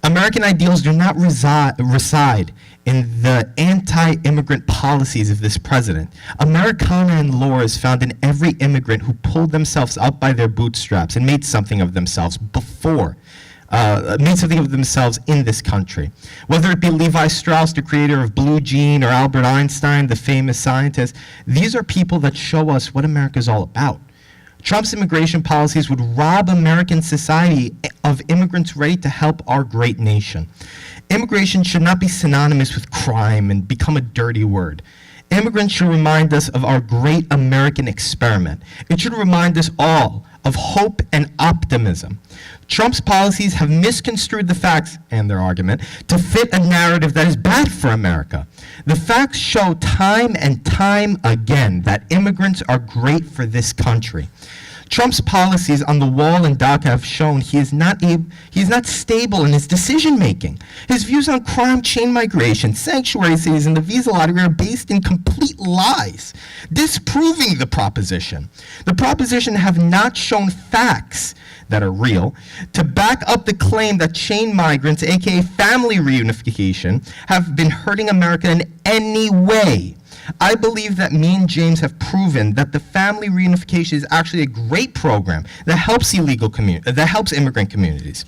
American ideals do not reside in the anti-immigrant policies of this president. Americana and lore is found in every immigrant who pulled themselves up by their bootstraps and made something of themselves in this country. Whether it be Levi Strauss, the creator of Blue Jean, or Albert Einstein, the famous scientist, these are people that show us what America is all about. Trump's immigration policies would rob American society of immigrants ready to help our great nation. Immigration should not be synonymous with crime and become a dirty word. Immigrants should remind us of our great American experiment. It should remind us all of hope and optimism. Trump's policies have misconstrued the facts and their argument to fit a narrative that is bad for America. The facts show time and time again that immigrants are great for this country. Trump's policies on the wall and DACA have shown he is not stable in his decision-making. His views on crime, chain migration, sanctuary cities, and the visa lottery are based in complete lies, disproving the proposition. The proposition have not shown facts that are real to back up the claim that chain migrants, aka family reunification, have been hurting America in any way. I believe that me and James have proven that the family reunification is actually a great program that helps immigrant communities.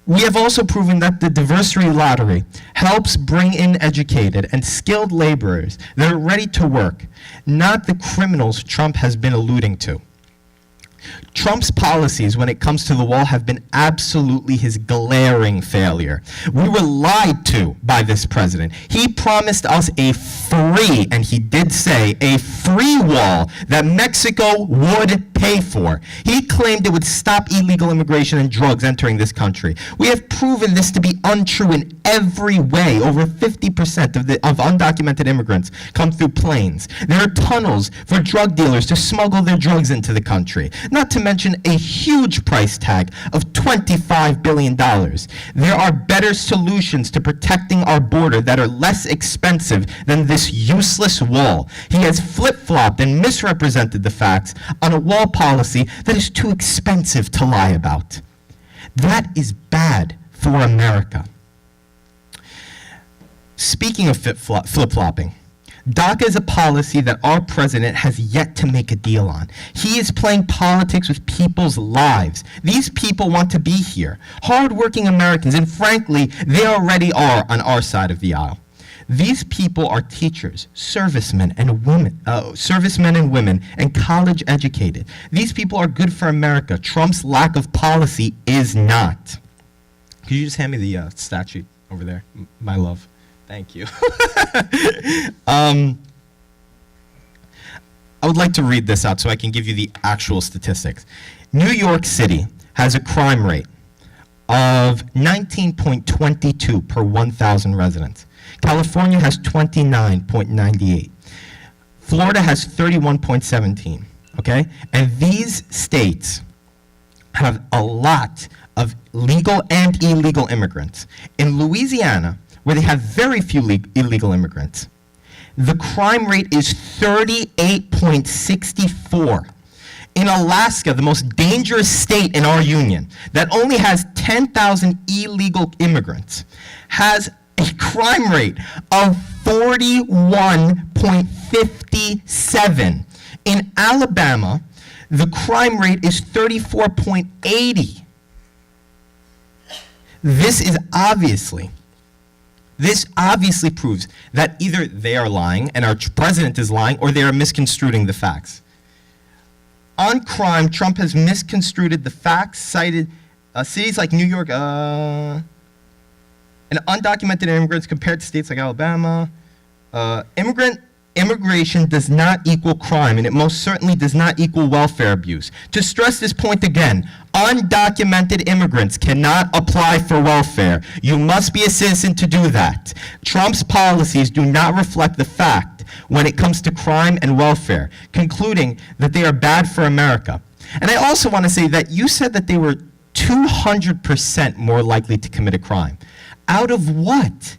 We have also proven that the diversity lottery helps bring in educated and skilled laborers that are ready to work, not the criminals Trump has been alluding to. Trump's policies when it comes to the wall have been absolutely his glaring failure. We were lied to by this president. He promised us a free, and he did say, a free wall that Mexico would pay for. He claimed it would stop illegal immigration and drugs entering this country. We have proven this to be untrue in every way. Over 50% of undocumented immigrants come through planes. There are tunnels for drug dealers to smuggle their drugs into the country. Not to mention a huge price tag of $25 billion. There are better solutions to protecting our border that are less expensive than this useless wall. He has flip-flopped and misrepresented the facts on a wall policy that is too expensive to lie about. That is bad for America. Speaking of flip-flopping, DACA is a policy that our president has yet to make a deal on. He is playing politics with people's lives. These people want to be here, hardworking Americans, and frankly, they already are on our side of the aisle. These people are teachers, servicemen and women, and college educated. These people are good for America. Trump's lack of policy is not. Could you just hand me the statue over there, my love? Thank you. I would like to read this out so I can give you the actual statistics. New York City has a crime rate of 19.22 per 1,000 residents. California has 29.98. Florida has 31.17, okay? And these states have a lot of legal and illegal immigrants. In Louisiana, where they have very few illegal immigrants, the crime rate is 38.64. In Alaska, the most dangerous state in our union, that only has 10,000 illegal immigrants, has a crime rate of 41.57. In Alabama, the crime rate is 34.80. This obviously proves that either they are lying and our president is lying, or they are misconstruing the facts. On crime, Trump has misconstrued the facts, cited cities like New York and undocumented immigrants compared to states like Alabama. Immigration does not equal crime, and it most certainly does not equal welfare abuse. To stress this point again, undocumented immigrants cannot apply for welfare. You must be a citizen to do that. Trump's policies do not reflect the fact when it comes to crime and welfare, concluding that they are bad for America. And I also want to say that you said that they were 200% more likely to commit a crime. Out of what?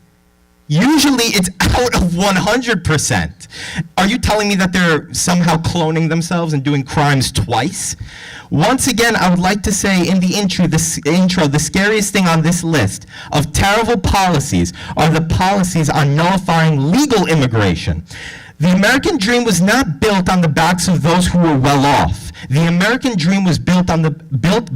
Usually it's out of 100%. Are you telling me that they're somehow cloning themselves and doing crimes twice? Once again, I would like to say in the intro, the scariest thing on this list of terrible policies are the policies on nullifying legal immigration. The American dream was not built on the backs of those who were well off. The American dream was not built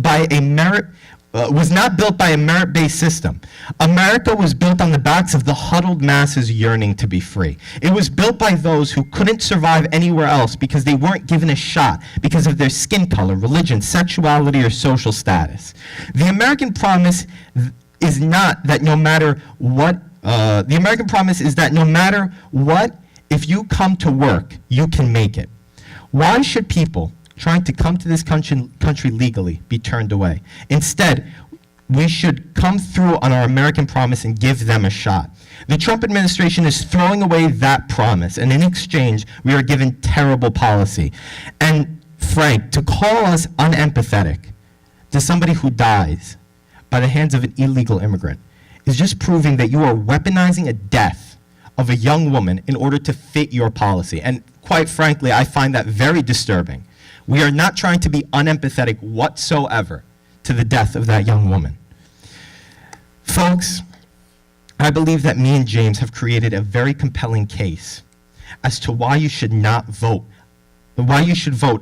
by a merit-based system. America was built on the backs of the huddled masses yearning to be free. It was built by those who couldn't survive anywhere else because they weren't given a shot because of their skin color, religion, sexuality, or social status. The American promise is not that no matter what, if you come to work, you can make it. Why should people trying to come to this country legally be turned away? Instead, we should come through on our American promise and give them a shot. The Trump administration is throwing away that promise, and in exchange, we are given terrible policy. And Frank, to call us unempathetic to somebody who dies by the hands of an illegal immigrant is just proving that you are weaponizing a death of a young woman in order to fit your policy. And quite frankly, I find that very disturbing. We are not trying to be unempathetic whatsoever to the death of that young woman. Folks, I believe that me and James have created a very compelling case as to why you should vote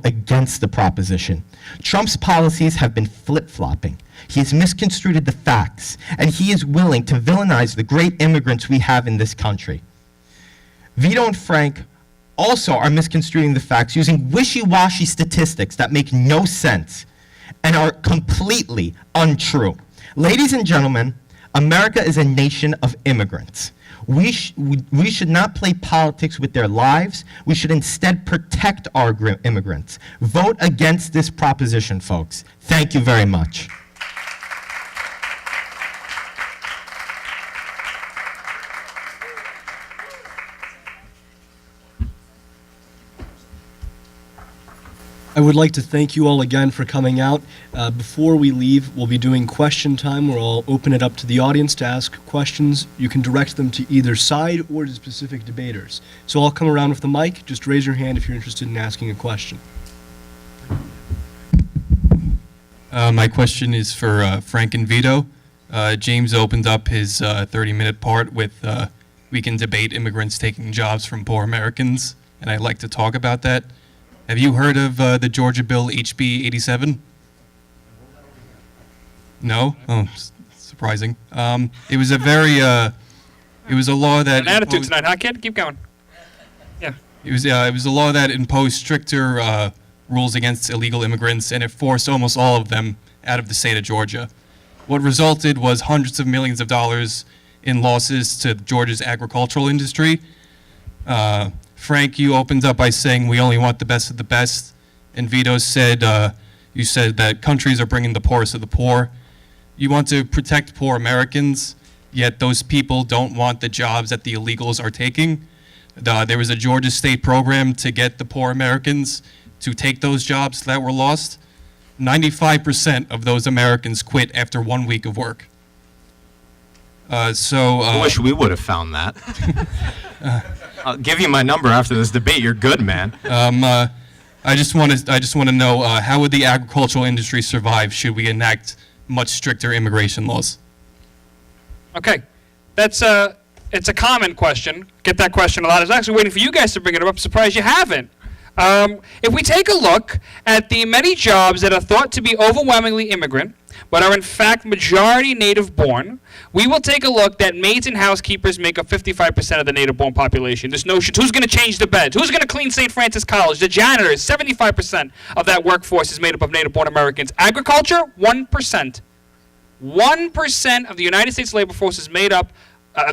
against the proposition. Trump's policies have been flip-flopping. He has misconstrued the facts, and he is willing to villainize the great immigrants we have in this country. Vito and Frank also are misconstruing the facts using wishy-washy statistics that make no sense and are completely untrue. Ladies and gentlemen, America is a nation of immigrants. We should not play politics with their lives. We should instead protect our immigrants. Vote against this proposition, folks. Thank you very much. I would like to thank you all again for coming out. Before we leave, we'll be doing question time where I'll open it up to the audience to ask questions. You can direct them to either side or to specific debaters. So I'll come around with the mic. Just raise your hand if you're interested in asking a question. My question is for Frank and Vito. James opened up his 30-minute part with we can debate immigrants taking jobs from poor Americans, and I'd like to talk about that. Have you heard of the Georgia bill HB 87? No? Oh, surprising. It was a very, it was a law that... An attitude tonight, huh, kid? Keep going. Yeah. It was a law that imposed stricter rules against illegal immigrants, and it forced almost all of them out of the state of Georgia. What resulted was hundreds of millions of dollars in losses to Georgia's agricultural industry. Frank, you opened up by saying we only want the best of the best, and Vito said you said that countries are bringing the poorest of the poor. You want to protect poor Americans, yet those people don't want the jobs that the illegals are taking. There was a Georgia state program to get the poor Americans to take those jobs that were lost. 95% of those Americans quit after 1 week of work. I wish we would have found that. I'll give you my number after this debate. You're good, man. I just want to know how would the agricultural industry survive should we enact much stricter immigration laws? Okay, it's a common question. Get that question a lot. I was actually waiting for you guys to bring it up. I'm surprised you haven't. If we take a look at the many jobs that are thought to be overwhelmingly immigrant, but are in fact majority native-born, we will take a look that maids and housekeepers make up 55% of the native-born population. This notion, who's going to change the beds? Who's going to clean St. Francis College? The janitors, 75% of that workforce is made up of native-born Americans. Agriculture, 1%. 1% of the United States labor force is made up,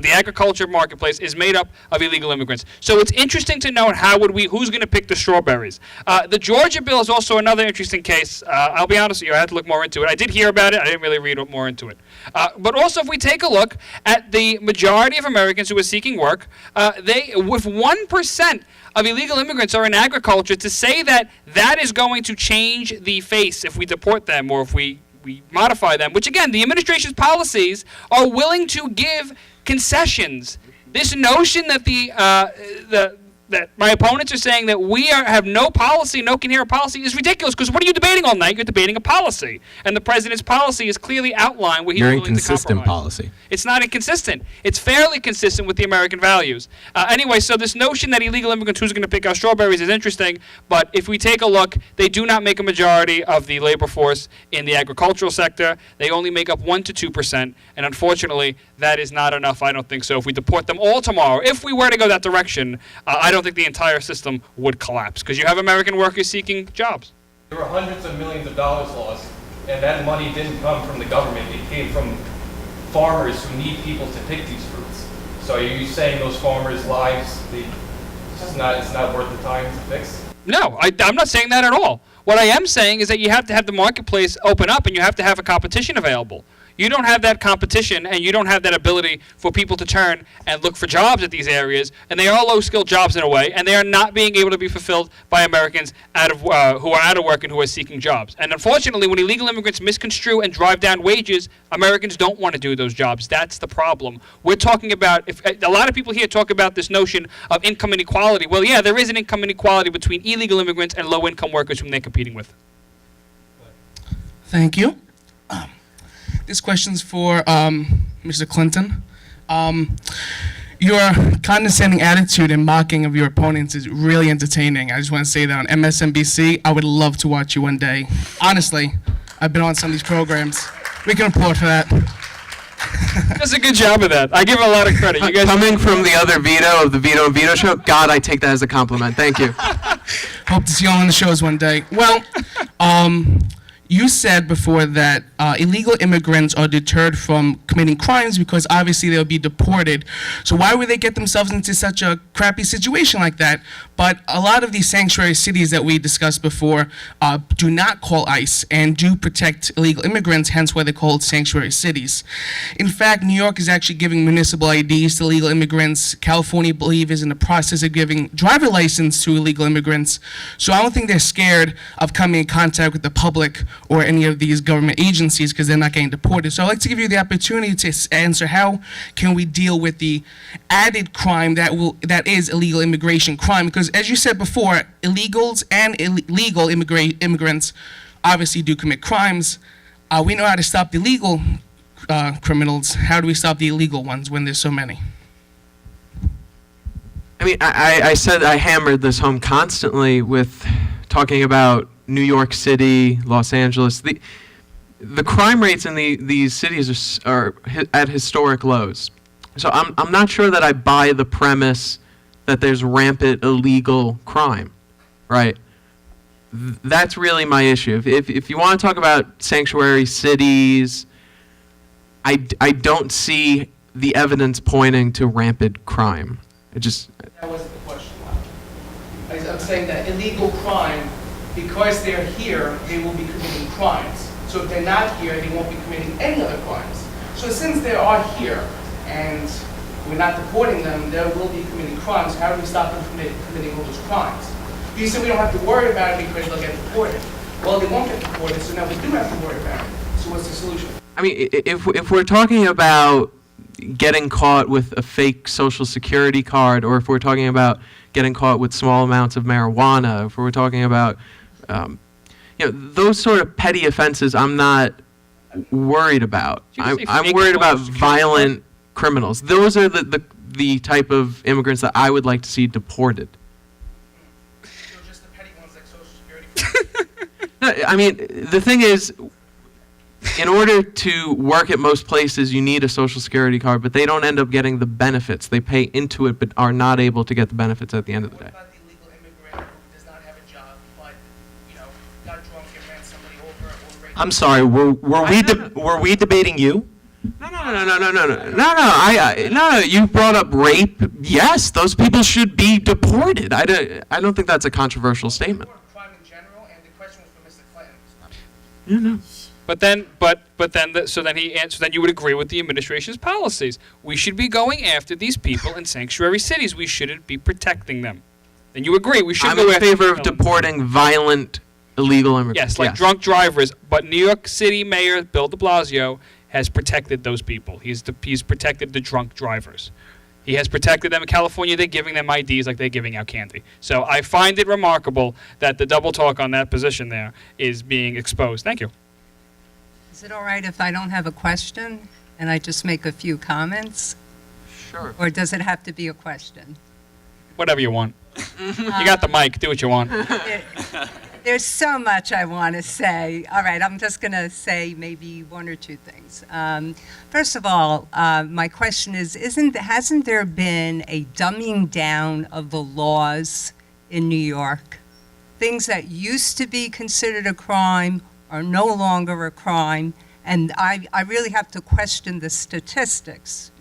the agriculture marketplace is made up of illegal immigrants. So it's interesting to note who's going to pick the strawberries. The Georgia bill is also another interesting case. I'll be honest with you, I had to look more into it. I did hear about it, I didn't really read more into it. But also if we take a look at the majority of Americans who are seeking work, with 1% of illegal immigrants are in agriculture, to say that is going to change the face if we deport them or if we modify them, which again, the administration's policies are willing to give concessions. This notion that that my opponents are saying that we have no policy, no coherent policy, is ridiculous, because what are you debating all night? You're debating a policy. And the president's policy is clearly outlined where he's willing to compromise. Inconsistent policy. It's not inconsistent. It's fairly consistent with the American values. Anyway, so this notion that illegal immigrants, who's going to pick our strawberries, is interesting, but if we take a look, they do not make a majority of the labor force in the agricultural sector. They only make up 1 to 2%, and unfortunately, that is not enough. I don't think so. If we deport them all tomorrow, if we were to go that direction, I don't think the entire system would collapse, because you have American workers seeking jobs. There were hundreds of millions of dollars lost, and that money didn't come from the government. It came from farmers who need people to pick these fruits. So are you saying those farmers' lives, it's not worth the time to fix? No, I'm not saying that at all. What I am saying is that you have to have the marketplace open up, and you have to have a competition available. You don't have that competition, and you don't have that ability for people to turn and look for jobs at these areas, and they are low-skilled jobs in a way, and they are not being able to be fulfilled by Americans who are out of work and who are seeking jobs. And unfortunately, when illegal immigrants misconstrue and drive down wages, Americans don't want to do those jobs. That's the problem. We're talking about, a lot of people here talk about this notion of income inequality. Well, yeah, there is an income inequality between illegal immigrants and low-income workers whom they're competing with. Thank you. This question's for Mr. Clinton. Your condescending attitude and mocking of your opponents is really entertaining. I just want to say that on MSNBC, I would love to watch you one day. Honestly, I've been on some of these programs. We can report for that. Does a good job of that. I give him a lot of credit. You guys Coming from the other Vito of the Vito and Vito show, God, I take that as a compliment. Thank you. Hope to see you all on the shows one day. Well, you said before that illegal immigrants are deterred from committing crimes because obviously they'll be deported. So why would they get themselves into such a crappy situation like that? But a lot of these sanctuary cities that we discussed before do not call ICE and do protect illegal immigrants, hence why they're called sanctuary cities. In fact, New York is actually giving municipal IDs to illegal immigrants. California, I believe, is in the process of giving driver license to illegal immigrants. So I don't think they're scared of coming in contact with the public or any of these government agencies because they're not getting deported. So I'd like to give you the opportunity to answer how can we deal with the added crime that is illegal immigration crime, because as you said before, illegals and illegal immigrants obviously do commit crimes. We know how to stop the legal criminals. How do we stop the illegal ones when there's so many? I mean, I said I hammered this home constantly with talking about New York City, Los Angeles. The crime rates in these cities are at historic lows. So I'm not sure that I buy the premise that there's rampant illegal crime, right? That's really my issue. If you want to talk about sanctuary cities, I don't see the evidence pointing to rampant crime. That wasn't the question. I'm saying that illegal crime, because they're here, they will be committing crimes. So if they're not here, they won't be committing any other crimes. So since they are here and we're not deporting them, they will be committing crimes. How do we stop them from committing all those crimes? You said we don't have to worry about it because they'll get deported. Well, they won't get deported, so now we do have to worry about it. So what's the solution? I mean, if we're talking about getting caught with a fake Social Security card, or if we're talking about getting caught with small amounts of marijuana, if we're talking about those sort of petty offenses, I'm not worried about. I'm worried about violent criminals. Those are the type of immigrants that I would like to see deported. So just the No, I mean, the thing is, in order to work at most places, you need a Social Security card, but they don't end up getting the benefits. They pay into it, but are not able to get the benefits at the end of the day. What about the illegal immigrant who does not have a job, but, got drunk and ran somebody over or raped? I'm sorry, were we debating you? No. You brought up rape. Yes, those people should be deported. I don't think that's a controversial statement. Crime in general, and the question was for Mr. Clinton. But then you would agree with the administration's policies. We should be going after these people in sanctuary cities. We shouldn't be protecting them. Then you agree we should I'm go in after favor of deporting violent illegal immigrants. Yes, like drunk drivers. But New York City Mayor Bill de Blasio has protected those people. He's protected the drunk drivers. He has protected them. In California, they're giving them IDs like they're giving out candy. So I find it remarkable that the double talk on that position there is being exposed. Thank you. Is it all right if I don't have a question and I just make a few comments? Sure. Or does it have to be a question? Whatever you want. You got the mic. Do what you want. There's so much I want to say. All right, I'm just going to say maybe one or two things. First of all, my question is, hasn't there been a dumbing down of the laws in New York? Things that used to be considered a crime are no longer a crime, and I really have to question the statistics,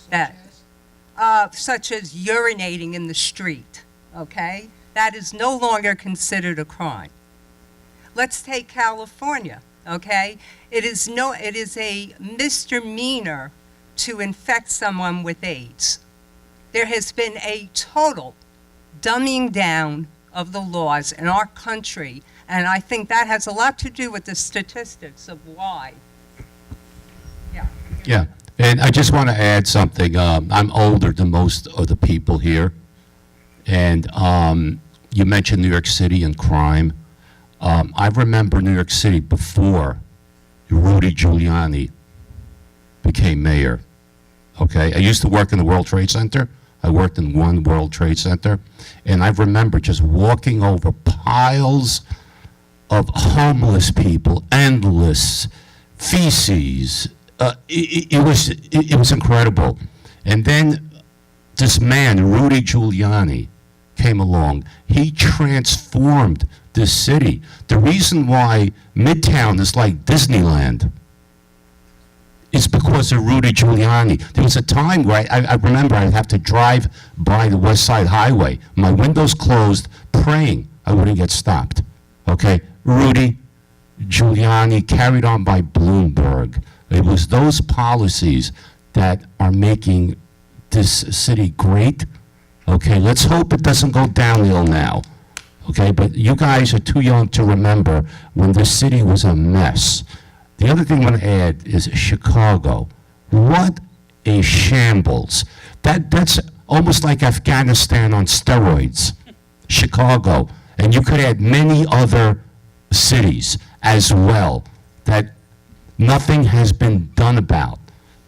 that such as urinating in the street, okay? That is no longer considered a crime. Let's take California, okay? It is a misdemeanor to infect someone with AIDS. There has been a total dumbing down of the laws in our country, and I think that has a lot to do with the statistics of why. Yeah, and I just want to add something. I'm older than most of the people here, and you mentioned New York City and crime. I remember New York City before Rudy Giuliani became mayor. Okay, I used to work in the World Trade Center. I worked in one World Trade Center, and I remember just walking over piles of homeless people, endless feces. It was incredible. And then this man, Rudy Giuliani, came along. He transformed this city. The reason why Midtown is like Disneyland is because of Rudy Giuliani. There was a time where I remember I'd have to drive by the West Side Highway, my windows closed, praying I wouldn't get stopped. Okay? Rudy Giuliani, carried on by Bloomberg. It was those policies that are making this city great. Okay, let's hope it doesn't go downhill now. Okay, but you guys are too young to remember when the city was a mess. The other thing I want to add is Chicago. What a shambles. That's almost like Afghanistan on steroids. Chicago. And you could add many other cities as well that nothing has been done about.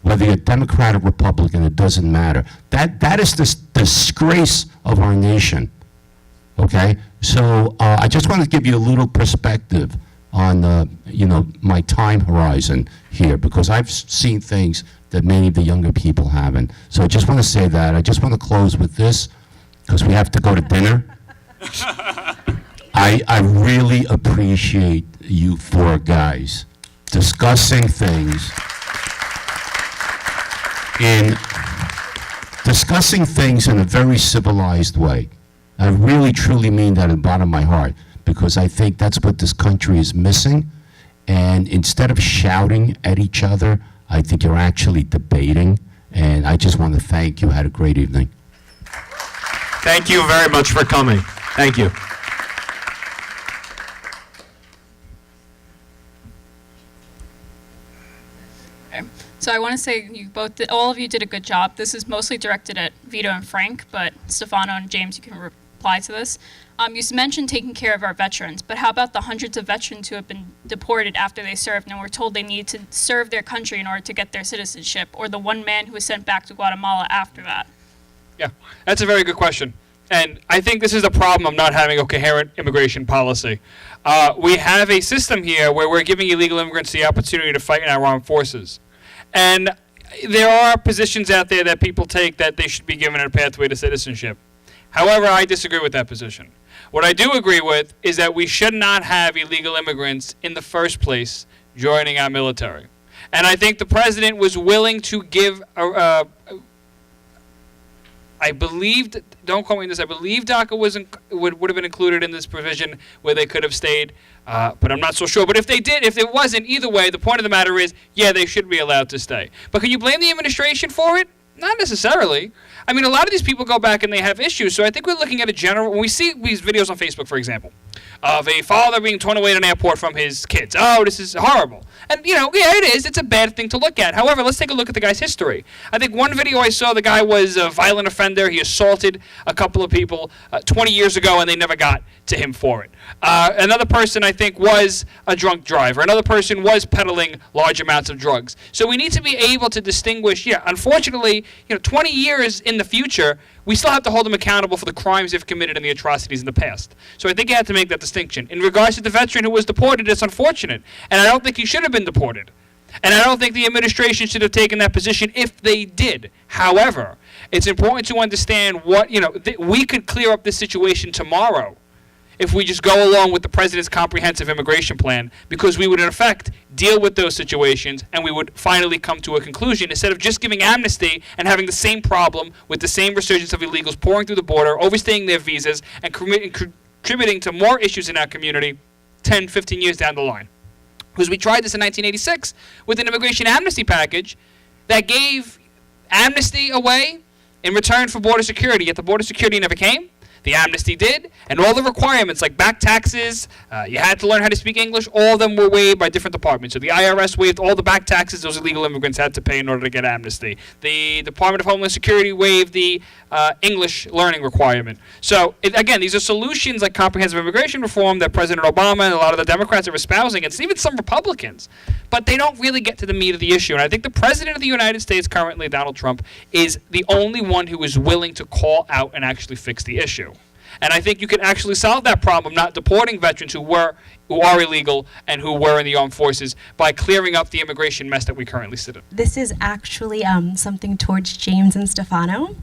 Whether you're Democrat or Republican, it doesn't matter. That is the disgrace of our nation. Okay? So I just want to give you a little perspective on my time horizon here, because I've seen things that many of the younger people haven't. So I just want to say that. I just want to close with this, because we have to go to dinner. I really appreciate you four guys discussing things in a very civilized way. I really, truly mean that in the bottom of my heart, because I think that's what this country is missing. And instead of shouting at each other, I think you're actually debating. And I just want to thank you. Had a great evening. Thank you very much for coming. Thank you. So I want to say all of you did a good job. This is mostly directed at Vito and Frank, but Stefano and James, you can reply to this. You mentioned taking care of our veterans, but how about the hundreds of veterans who have been deported after they served and were told they needed to serve their country in order to get their citizenship, or the one man who was sent back to Guatemala after that? Yeah, that's a very good question. And I think this is the problem of not having a coherent immigration policy. We have a system here where we're giving illegal immigrants the opportunity to fight in our armed forces. And there are positions out there that people take that they should be given a pathway to citizenship. However, I disagree with that position. What I do agree with is that we should not have illegal immigrants in the first place joining our military. And I think the president was willing to give I believe, don't quote me on this, I believe DACA would have been included in this provision where they could have stayed, but I'm not so sure. But if they did, if it wasn't, either way, the point of the matter is, yeah, they should be allowed to stay. But can you blame the administration for it? Not necessarily. I mean, a lot of these people go back and they have issues, so I think we're looking at a general, when we see these videos on Facebook, for example, of a father being torn away at an airport from his kids. Oh, this is horrible. And, yeah, it is. It's a bad thing to look at. However, let's take a look at the guy's history. I think one video I saw, the guy was a violent offender. He assaulted a couple of people 20 years ago, and they never got to him for it. Another person, I think, was a drunk driver. Another person was peddling large amounts of drugs. So we need to be able to distinguish, unfortunately, 20 years in the future, we still have to hold them accountable for the crimes they've committed and the atrocities in the past. So I think you have to make that distinction. In regards to the veteran who was deported, it's unfortunate. And I don't think he should have been deported. And I don't think the administration should have taken that position if they did. However, it's important to understand what, we could clear up this situation tomorrow if we just go along with the president's comprehensive immigration plan, because we would, in effect, deal with those situations and we would finally come to a conclusion instead of just giving amnesty and having the same problem with the same resurgence of illegals pouring through the border, overstaying their visas, and contributing to more issues in our community 10, 15 years down the line. Because we tried this in 1986 with an immigration amnesty package that gave amnesty away in return for border security, yet the border security never came. The amnesty did, and all the requirements like back taxes, you had to learn how to speak English, all of them were waived by different departments. So the IRS waived all the back taxes those illegal immigrants had to pay in order to get amnesty. The Department of Homeland Security waived the English learning requirement. So, again, these are solutions like comprehensive immigration reform that President Obama and a lot of the Democrats are espousing, and even some Republicans. But they don't really get to the meat of the issue. And I think the President of the United States currently, Donald Trump, is the only one who is willing to call out and actually fix the issue. And I think you can actually solve that problem, not deporting veterans who are illegal and who were in the armed forces, by clearing up the immigration mess that we currently sit in. This is actually something towards James and Stefano.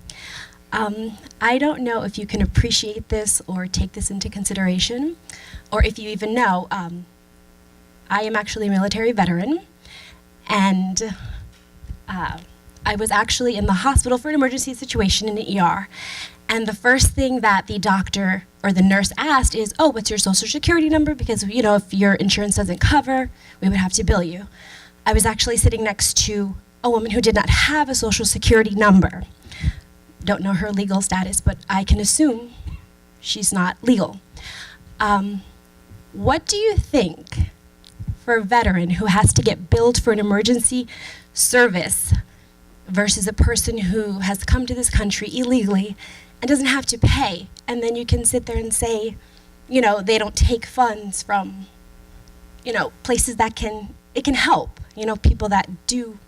I don't know if you can appreciate this or take this into consideration, or if you even know. I am actually a military veteran, and I was actually in the hospital for an emergency situation in an ER. And the first thing that the doctor or the nurse asked is, oh, what's your social security number? Because, if your insurance doesn't cover, we would have to bill you. I was actually sitting next to a woman who did not have a social security number. Don't know her legal status, but I can assume she's not legal. What do you think for a veteran who has to get billed for an emergency service versus a person who has come to this country illegally and doesn't have to pay? And then you can sit there and say, they don't take funds from, places that can help, people that do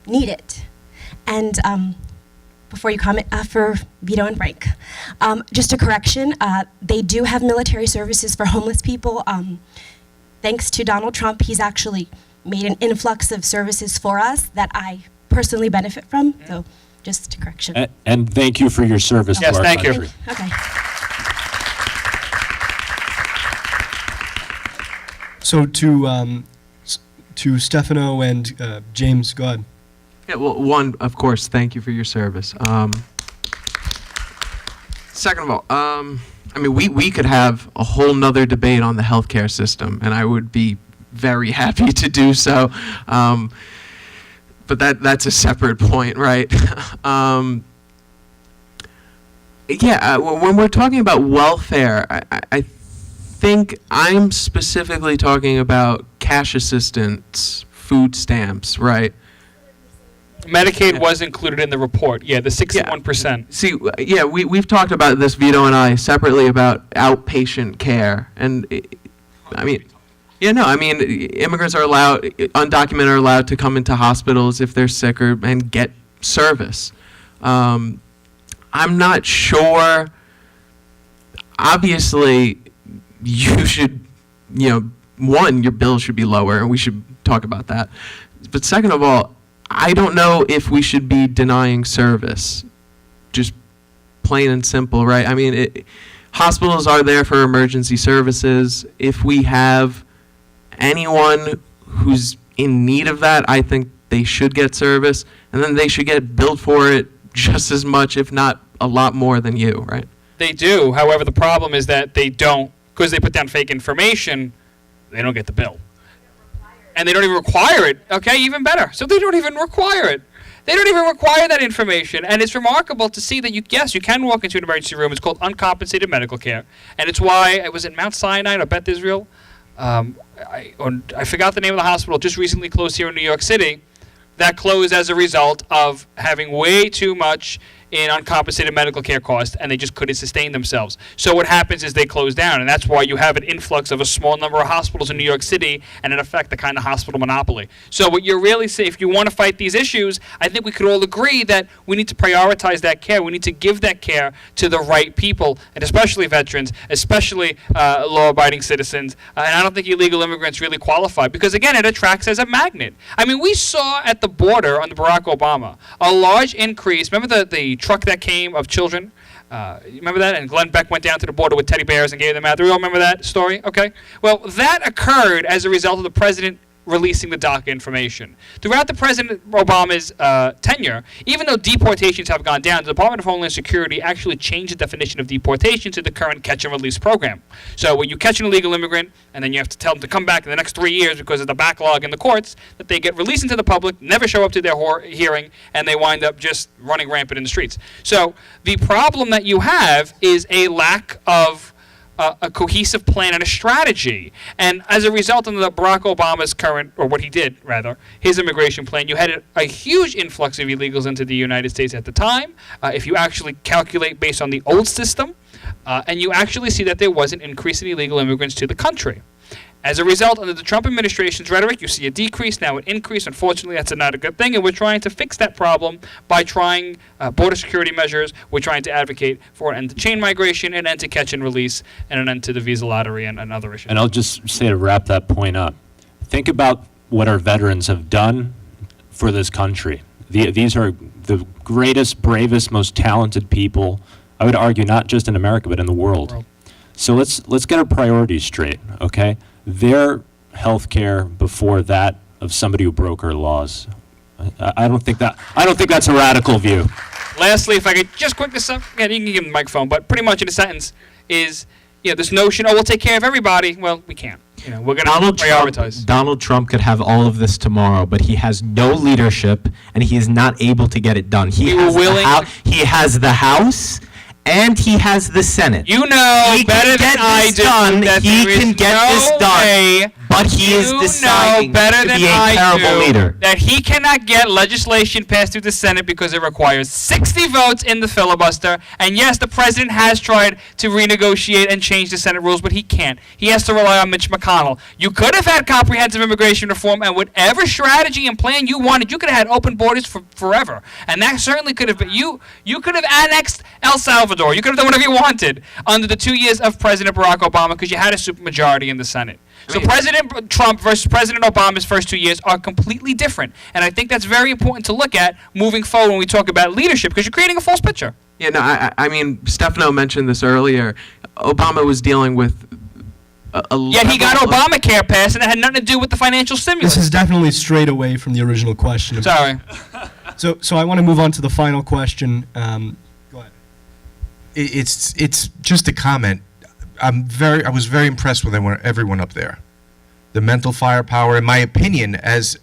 need it. And before you comment, for Vito and Frank, just a correction, they do have military services for homeless people. Thanks to Donald Trump, he's actually made an influx of services for us that I personally benefit from. So just a correction. And thank you for your service to our thank country. you. Okay. So to Stefano and James, go ahead. Yeah, well, one, of course, thank you for your service. Second of all, we could have a whole nother debate on the healthcare system, and I would be very happy to do so. But that's a separate point, right? When we're talking about welfare, I think I'm specifically talking about cash assistance, food stamps, right? Medicaid was included in the report. Yeah, the 61%. See, we've talked about this, Vito and I, separately about outpatient care. And, immigrants are allowed, undocumented are allowed to come into hospitals if they're sick and get service. I'm not sure obviously you should, one, your bill should be lower, and we should talk about that. But second of all, I don't know if we should be denying service. Just plain and simple, right? I mean, hospitals are there for emergency services. If we have anyone who's in need of that, I think they should get service, and then they should get billed for it just as much, if not a lot more than you, right? They do. However, the problem is that they don't, because they put down fake information, they don't get the bill. And they don't even require it. Okay, even better. So they don't even require it. They don't even require that information. And it's remarkable to see that you can walk into an emergency room. It's called uncompensated medical care. And it's why, I was at Mount Sinai or Beth Israel. I forgot the name of the hospital, just recently closed here in New York City. That closed as a result of having way too much in uncompensated medical care costs, and they just couldn't sustain themselves. So what happens is they close down, and that's why you have an influx of a small number of hospitals in New York City, and in effect, the kind of hospital monopoly. So what you're really saying, if you want to fight these issues, I think we could all agree that we need to prioritize that care. We need to give that care to the right people, and especially veterans, especially law-abiding citizens. And I don't think illegal immigrants really qualify, because again, it attracts as a magnet. I mean, we saw at the border under Barack Obama a large increase. Remember the truck that came of children? You remember that? And Glenn Beck went down to the border with teddy bears and gave them out. Do we all remember that story? Okay. Well, that occurred as a result of the president releasing the DACA information. Throughout the President Obama's tenure, even though deportations have gone down, the Department of Homeland Security actually changed the definition of deportation to the current catch and release program. So when you catch an illegal immigrant and then you have to tell them to come back in the next 3 years because of the backlog in the courts, that they get released into the public, never show up to their hearing, and they wind up just running rampant in the streets. So the problem that you have is a lack of a cohesive plan and a strategy. And as a result of Barack Obama's current, or what he did, rather, his immigration plan, you had a huge influx of illegals into the United States at the time. If you actually calculate based on the old system, and you actually see that there was an increase in illegal immigrants to the country. As a result, under the Trump administration's rhetoric, you see a decrease, now an increase. Unfortunately, that's not a good thing, and we're trying to fix that problem by trying border security measures. We're trying to advocate for an end to chain migration, an end to catch and release, and an end to the visa lottery and other issues. And I'll just say to wrap that point up, think about what our veterans have done for this country. These are the greatest, bravest, most talented people, I would argue, not just in America, but in the world. So let's get our priorities straight, okay? Their health care before that of somebody who broke our laws. I don't think that's a radical view. Lastly, if I could just quickly sum, yeah, you can give him the microphone, but pretty much in a sentence is, this notion, we'll take care of everybody. Well, we can't. We're going to prioritize. Donald Trump could have all of this tomorrow, but he has no leadership, and he is not able to get it done. He has the House, and he has the Senate. You know better than I do that he can get this done, but he is deciding to be a terrible leader. That he cannot get legislation passed through the Senate because it requires 60 votes in the filibuster. And yes, the president has tried to renegotiate and change the Senate rules, but he can't. He has to rely on Mitch McConnell. You could have had comprehensive immigration reform, and whatever strategy and plan you wanted, you could have had open borders for forever. And that certainly could have been, you could have annexed El Salvador. You could have done whatever you wanted under the 2 years of President Barack Obama because you had a supermajority in the Senate. So President Trump versus President Obama's first 2 years are completely different. And I think that's very important to look at moving forward when we talk about leadership, because you're creating a false picture. Yeah, no, I mean, Stefano mentioned this earlier. Obama was dealing with Yet he got Obamacare passed, and it had nothing to do with the financial stimulus. This is definitely strayed away from the original question. Sorry. So I want to move on to the final question. Go ahead. It's just a comment. I was very impressed with everyone up there. The mental firepower, in my opinion, as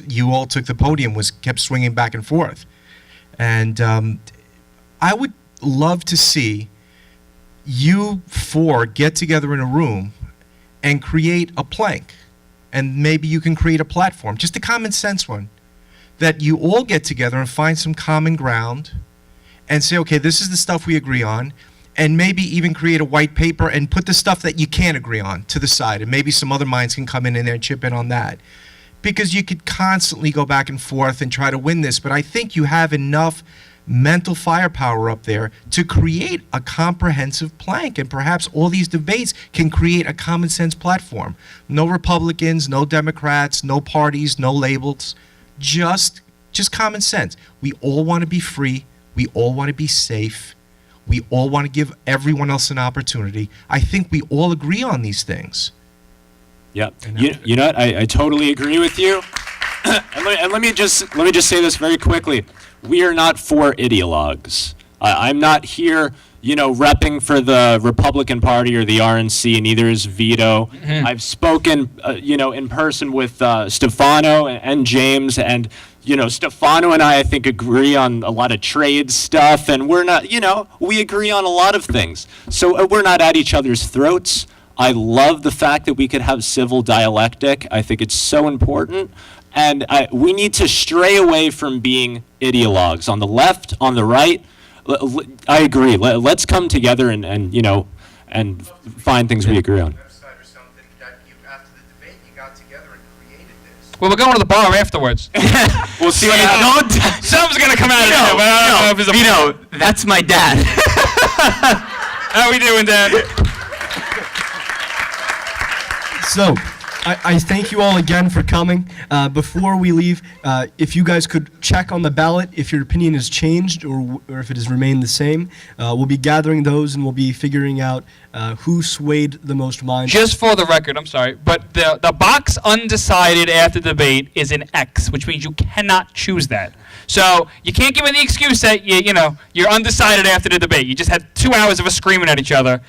you all took the podium, kept swinging back and forth. And I would love to see you four get together in a room and create a plank. And maybe you can create a platform, just a common sense one, that you all get together and find some common ground and say, okay, this is the stuff we agree on, and maybe even create a white paper and put the stuff that you can't agree on to the side, and maybe some other minds can come in there and chip in on that. Because you could constantly go back and forth and try to win this, but I think you have enough mental firepower up there to create a comprehensive plank. And perhaps all these debates can create a common sense platform. No Republicans, no Democrats, no parties, no labels, just common sense. We all want to be free. We all want to be safe. We all want to give everyone else an opportunity. I think we all agree on these things. Yep. You know what? I totally agree with you. and let me just say this very quickly. We are not for ideologues. I'm not here, repping for the Republican Party or the RNC, and neither is Vito. Mm-hmm. I've spoken, in person with Stefano and James, and Stefano and I think, agree on a lot of trade stuff, and we're not, we agree on a lot of things. So we're not at each other's throats. I love the fact that we could have civil dialectic. I think it's so important. And we need to stray away from being ideologues. On the left, on the right, I agree. Let's come together and find things we agree on. Well, we're going to the bar afterwards. We'll see what happens. Something's going to come out of there, but I don't know if it's a... Vito, that's my dad. How we doing, Dad? So, I thank you all again for coming. Before we leave, if you guys could check on the ballot if your opinion has changed or if it has remained the same. We'll be gathering those and we'll be figuring out who swayed the most minds. Just for the record, I'm sorry, but the box undecided after debate is an X, which means you cannot choose that. So you can't give any excuse that you're undecided after the debate. You just had 2 hours of us screaming at each other.